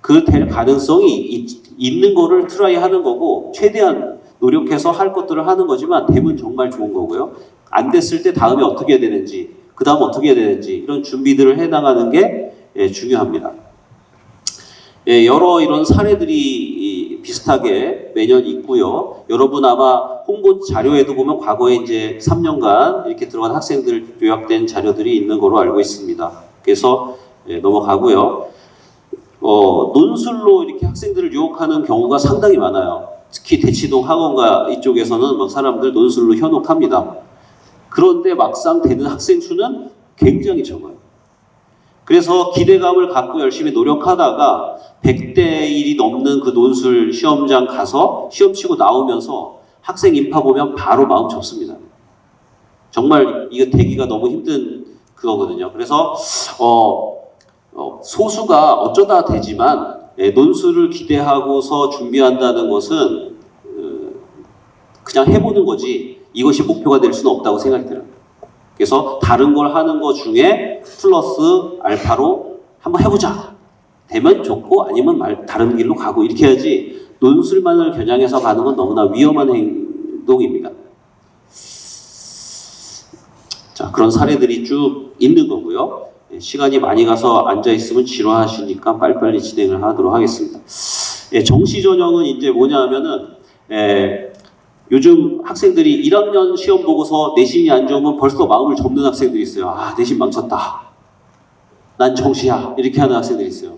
그 될 가능성이 있는 거를 트라이 하는 거고 최대한 노력해서 할 것들을 하는 거지만 되면 정말 좋은 거고요. 안 됐을 때 다음에 어떻게 해야 되는지 그 다음 어떻게 해야 되는지 이런 준비들을 해나가는 게 중요합니다. 여러 이런 사례들이 비슷하게 매년 있고요. 여러분 아마 홍보 자료에도 보면 과거에 이제 3년간 이렇게 들어간 학생들 요약된 자료들이 있는 거로 알고 있습니다. 그래서 넘어가고요. 논술로 이렇게 학생들을 유혹하는 경우가 상당히 많아요. 특히 대치동 학원가 이쪽에서는 막 사람들 논술로 현혹합니다. 그런데 막상 되는 학생 수는 굉장히 적어요. 그래서 기대감을 갖고 열심히 노력하다가 100대 1이 넘는 그 논술 시험장 가서 시험 치고 나오면서 학생 인파 보면 바로 마음 접습니다. 정말 이거 되기가 너무 힘든 그거거든요. 그래서 소수가 어쩌다 되지만 논술을 기대하고서 준비한다는 것은 그냥 해보는 거지 이것이 목표가 될 수는 없다고 생각이 들어요. 그래서 다른 걸 하는 것 중에 플러스 알파로 한번 해보자. 되면 좋고 아니면 다른 길로 가고 이렇게 해야지 논술만을 겨냥해서 가는 건 너무나 위험한 행동입니다. 자, 그런 사례들이 쭉 있는 거고요. 시간이 많이 가서 앉아있으면 지루하시니까 빨리빨리 진행을 하도록 하겠습니다. 정시 전형은 이제 뭐냐 하면은 요즘 학생들이 1학년 시험 보고서 내신이 안 좋으면 벌써 마음을 접는 학생들이 있어요. 내신 망쳤다. 난 정시야. 이렇게 하는 학생들이 있어요.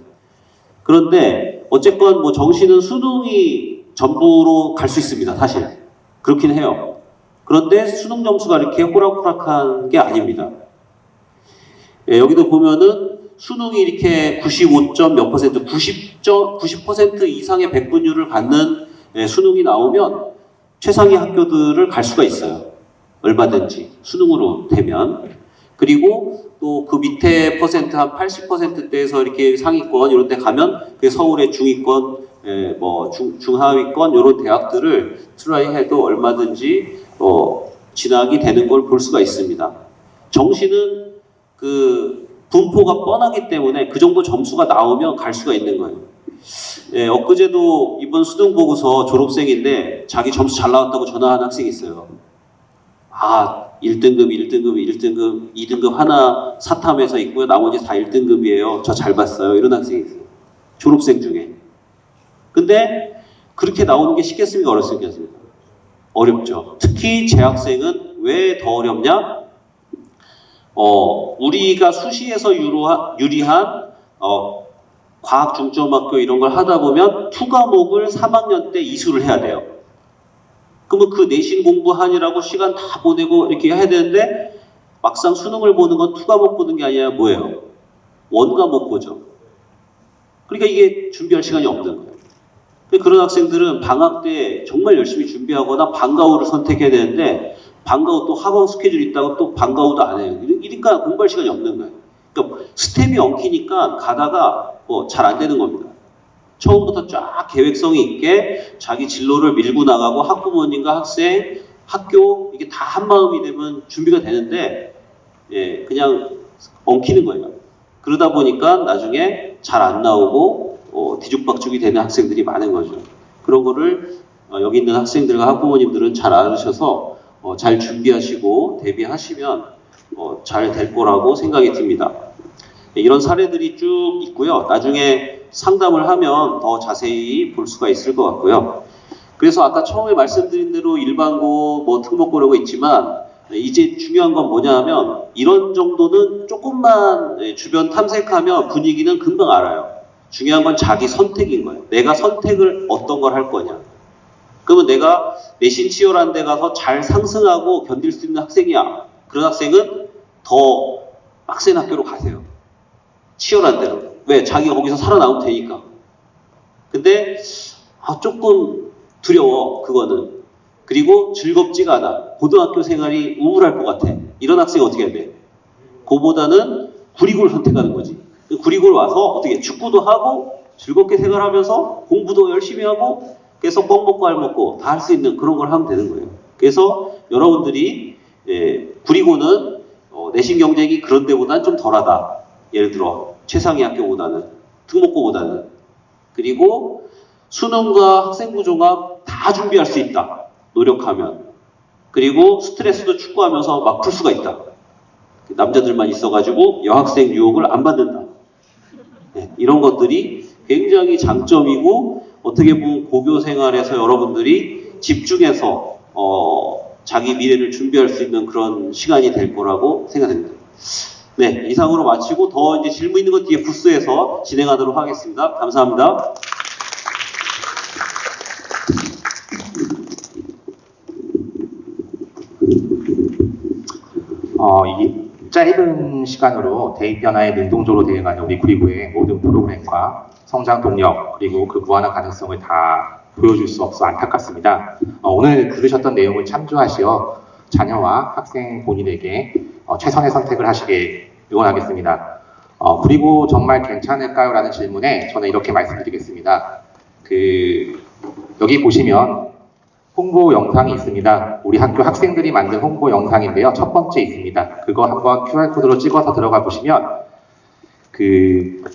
그런데 어쨌건 뭐 정시는 수능이 전부로 갈 수 있습니다. 사실. 그렇긴 해요. 그런데 수능 점수가 이렇게 호락호락한 게 아닙니다. 여기도 보면은 수능이 이렇게 95점 몇 퍼센트, 90% 이상의 백분율을 갖는 수능이 나오면 최상위 학교들을 갈 수가 있어요. 얼마든지 수능으로 되면. 그리고 또 그 밑에 퍼센트 한 80%대에서 이렇게 상위권 이런 데 가면 그 서울의 중위권 뭐 중하위권 이런 대학들을 트라이해도 얼마든지 진학이 되는 걸 볼 수가 있습니다. 정시는 그 분포가 뻔하기 때문에 그 정도 점수가 나오면 갈 수가 있는 거예요. 엊그제도 이번 수능 보고서 졸업생인데 자기 점수 잘 나왔다고 전화한 학생이 있어요. 1등급, 2등급 하나 사탐에서 있고요. 나머지 다 1등급이에요. 저 잘 봤어요. 이런 학생이 있어요. 졸업생 중에. 근데 그렇게 나오는 게 쉽겠습니까? 어렵습니까? 어렵죠. 특히 재학생은 왜 더 어렵냐? 우리가 수시에서 유리한 과학 중점학교 이런 걸 하다 보면 투과목을 3학년 때 이수를 해야 돼요. 그러면 그 내신 공부하느라고 시간 다 보내고 이렇게 해야 되는데 막상 수능을 보는 건 투과목 보는 게 아니라 뭐예요? 원과목 보죠. 그러니까 이게 준비할 시간이 없는 거예요. 그런 학생들은 방학 때 정말 열심히 준비하거나 방과 후를 선택해야 되는데 방과 후 또 학원 스케줄 있다고 또 방과 후도 안 해요. 이러니까 공부할 시간이 없는 거예요. 그러니까 스텝이 엉키니까 가다가 잘 안 되는 겁니다. 처음부터 쫙 계획성이 있게 자기 진로를 밀고 나가고 학부모님과 학생, 학교 이게 다 한마음이 되면 준비가 되는데 그냥 엉키는 거예요. 그러다 보니까 나중에 잘 안 나오고 뒤죽박죽이 되는 학생들이 많은 거죠. 그런 거를 여기 있는 학생들과 학부모님들은 잘 알으셔서 잘 준비하시고 대비하시면 잘 될 거라고 생각이 듭니다. 이런 사례들이 쭉 있고요. 나중에 상담을 하면 더 자세히 볼 수가 있을 것 같고요. 그래서 아까 처음에 말씀드린 대로 일반고, 특목고라고 있지만 이제 중요한 건 뭐냐 하면 이런 정도는 조금만 주변 탐색하면 분위기는 금방 알아요. 중요한 건 자기 선택인 거예요. 내가 선택을 어떤 걸 할 거냐. 그러면 내가 내신 치열한 데 가서 잘 상승하고 견딜 수 있는 학생이야. 그런 학생은 더 빡센 학교로 가세요. 치열한 데로. 왜? 자기가 거기서 살아나오면 되니까. 근데 조금 두려워. 그거는. 그리고 즐겁지가 않아. 고등학교 생활이 우울할 것 같아. 이런 학생이 어떻게 해야 돼? 그보다는 구리고를 선택하는 거지. 구리고를 와서 어떻게 축구도 하고 즐겁게 생활하면서 공부도 열심히 하고 계속 뻥 먹고 알 먹고 다 할 수 있는 그런 걸 하면 되는 거예요. 그래서 여러분들이 구리고는 내신 경쟁이 그런 데보다는 좀 덜하다. 예를 들어 최상위 학교보다는 특목고보다는. 그리고 수능과 학생부 종합 다 준비할 수 있다. 노력하면. 그리고 스트레스도 축구하면서 막 풀 수가 있다. 남자들만 있어가지고 여학생 유혹을 안 받는다. 이런 것들이 굉장히 장점이고 어떻게 보면 고교 생활에서 여러분들이 집중해서 자기 미래를 준비할 수 있는 그런 시간이 될 거라고 생각됩니다. 네, 이상으로 마치고 더 이제 질문 있는 건 뒤에 부스에서 진행하도록 하겠습니다. 감사합니다. 이 짧은 시간으로 대입 변화에 능동적으로 대응하는 우리 구리고의 모든 프로그램과 성장 동력 그리고 그 무한한 가능성을 다 보여줄 수 없어 안타깝습니다. 오늘 들으셨던 내용을 참조하시어 자녀와 학생 본인에게 최선의 선택을 하시길 응원하겠습니다. 그리고 정말 괜찮을까요? 라는 질문에 저는 이렇게 말씀드리겠습니다. 여기 보시면 홍보 영상이 있습니다. 우리 학교 학생들이 만든 홍보 영상인데요. 첫 번째 있습니다. 그거 한번 QR코드로 찍어서 들어가 보시면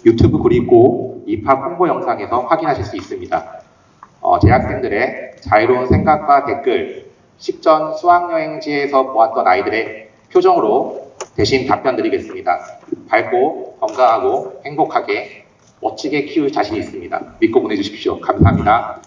유튜브 구리고 입학 홍보 영상에서 확인하실 수 있습니다. 재학생들의 자유로운 생각과 댓글, 식전 수학여행지에서 보았던 아이들의 표정으로 대신 답변 드리겠습니다. 밝고 건강하고 행복하게 멋지게 키울 자신이 있습니다. 믿고 보내주십시오. 감사합니다.